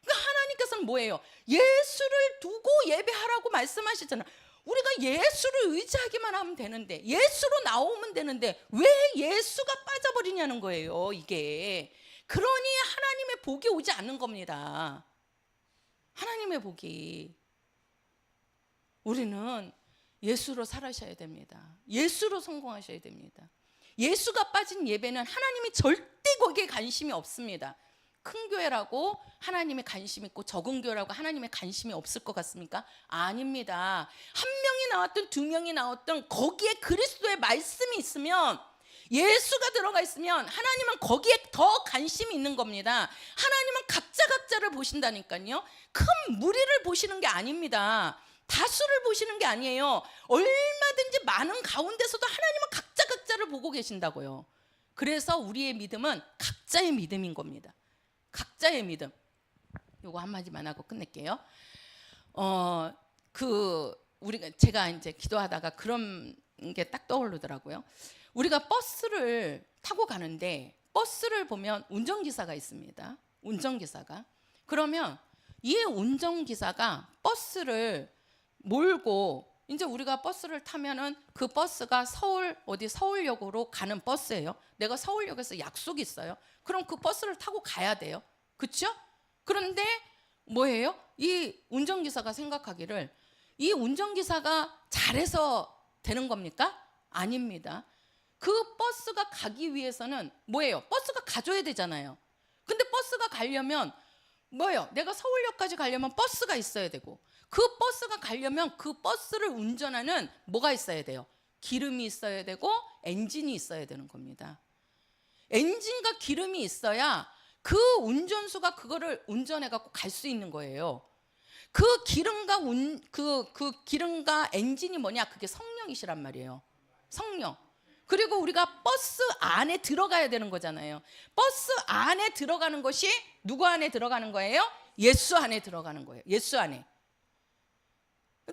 그러니까 하나님께서는 뭐예요? 예수를 두고 예배하라고 말씀하시잖아요. 우리가 예수를 의지하기만 하면 되는데, 예수로 나오면 되는데 왜 예수가 빠져버리냐는 거예요. 이게. 그러니 하나님의 복이 오지 않는 겁니다. 하나님의 복이. 우리는 예수로 살아셔야 됩니다. 예수로 성공하셔야 됩니다. 예수가 빠진 예배는 하나님이 절대 거기에 관심이 없습니다. 큰 교회라고 하나님의 관심 있고 적은 교회라고 하나님의 관심이 없을 것 같습니까? 아닙니다. 한 명이 나왔든 두 명이 나왔든 거기에 그리스도의 말씀이 있으면, 예수가 들어가 있으면 하나님은 거기에 더 관심이 있는 겁니다. 하나님은 각자를 보신다니까요. 큰 무리를 보시는 게 아닙니다. 다수를 보시는 게 아니에요. 얼마든지 많은 가운데서도 하나님은 각자를 보고 계신다고요. 그래서 우리의 믿음은 각자의 믿음인 겁니다. 각자의 믿음. 요거 한마디만 하고 끝낼게요. 제가 이제 기도하다가 그런 게 딱 떠오르더라고요. 우리가 버스를 타고 가는데 버스를 보면 운전기사가 있습니다. 운전기사가. 그러면 이 운전기사가 버스를 몰고 이제 우리가 버스를 타면은 그 버스가 서울역으로 가는 버스예요. 내가 서울역에서 약속이 있어요. 그럼 그 버스를 타고 가야 돼요. 그렇죠? 그런데 뭐예요? 이 운전기사가 생각하기를 이 운전기사가 잘해서 되는 겁니까? 아닙니다. 그 버스가 가기 위해서는 뭐예요? 버스가 가줘야 되잖아요. 근데 버스가 가려면 뭐예요? 내가 서울역까지 가려면 버스가 있어야 되고 그 버스가 가려면 그 버스를 운전하는 뭐가 있어야 돼요? 기름이 있어야 되고 엔진이 있어야 되는 겁니다. 엔진과 기름이 있어야 그 운전수가 그거를 운전해 갖고 갈 수 있는 거예요. 그 기름과 엔진이 뭐냐? 그게 성령이시란 말이에요. 성령. 그리고 우리가 버스 안에 들어가야 되는 거잖아요. 버스 안에 들어가는 것이 누구 안에 들어가는 거예요? 예수 안에 들어가는 거예요. 예수 안에.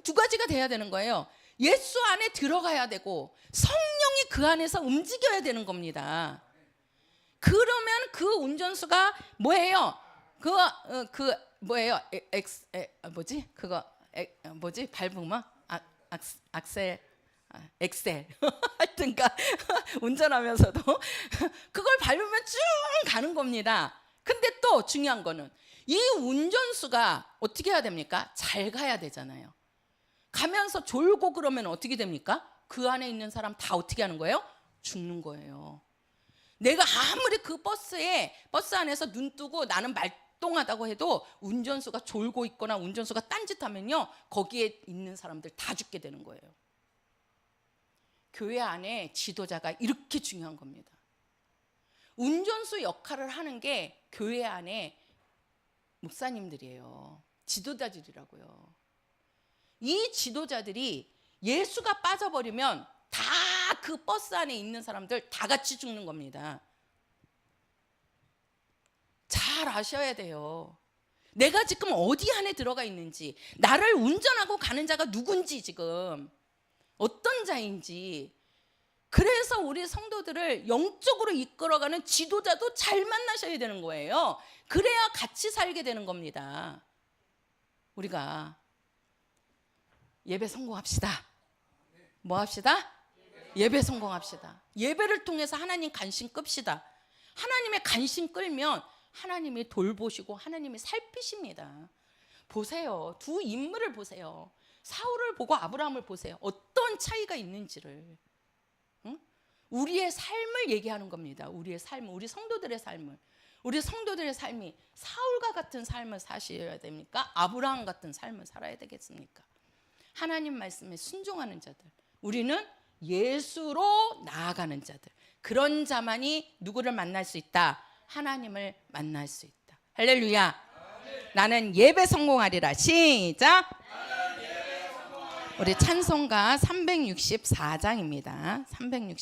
두 가지가 돼야 되는 거예요. 예수 안에 들어가야 되고 성령이 그 안에서 움직여야 되는 겁니다. 그러면 그 운전수가 뭐예요? 뭐예요? 밟으면 엑셀 하여튼가 운전하면서도 그걸 밟으면 쭉 가는 겁니다. 근데 또 중요한 거는 이 운전수가 어떻게 해야 됩니까? 잘 가야 되잖아요. 가면서 졸고 그러면 어떻게 됩니까? 그 안에 있는 사람 다 어떻게 하는 거예요? 죽는 거예요. 내가 아무리 그 버스 안에서 눈 뜨고 나는 말똥하다고 해도 운전수가 졸고 있거나 운전수가 딴짓하면요 거기에 있는 사람들 다 죽게 되는 거예요. 교회 안에 지도자가 이렇게 중요한 겁니다. 운전수 역할을 하는 게 교회 안에 목사님들이에요. 지도자들이라고요. 이 지도자들이 예수가 빠져버리면 다 그 버스 안에 있는 사람들 다 같이 죽는 겁니다. 잘 아셔야 돼요. 내가 지금 어디 안에 들어가 있는지, 나를 운전하고 가는 자가 누군지, 지금 어떤 자인지. 그래서 우리 성도들을 영적으로 이끌어가는 지도자도 잘 만나셔야 되는 거예요. 그래야 같이 살게 되는 겁니다. 우리가 예배 성공합시다. 뭐 합시다? 예배 성공합시다. 예배를 통해서 하나님 간신 끕시다. 하나님의 간신 끌면 하나님이 돌보시고 하나님이 살피십니다. 보세요. 두 인물을 보세요. 사울을 보고 아브라함을 보세요. 어떤 차이가 있는지를. 응? 우리의 삶을 얘기하는 겁니다. 우리의 삶, 우리 성도들의 삶을. 우리 성도들의 삶이 사울과 같은 삶을 사셔야 됩니까? 아브라함 같은 삶을 살아야 되겠습니까? 하나님 말씀에 순종하는 자들. 우리는 예수로 나아가는 자들. 그런 자만이 누구를 만날 수 있다? 하나님을 만날 수 있다. 할렐루야. 나는 예배 성공하리라. 시작. 우리 찬송가 364장입니다.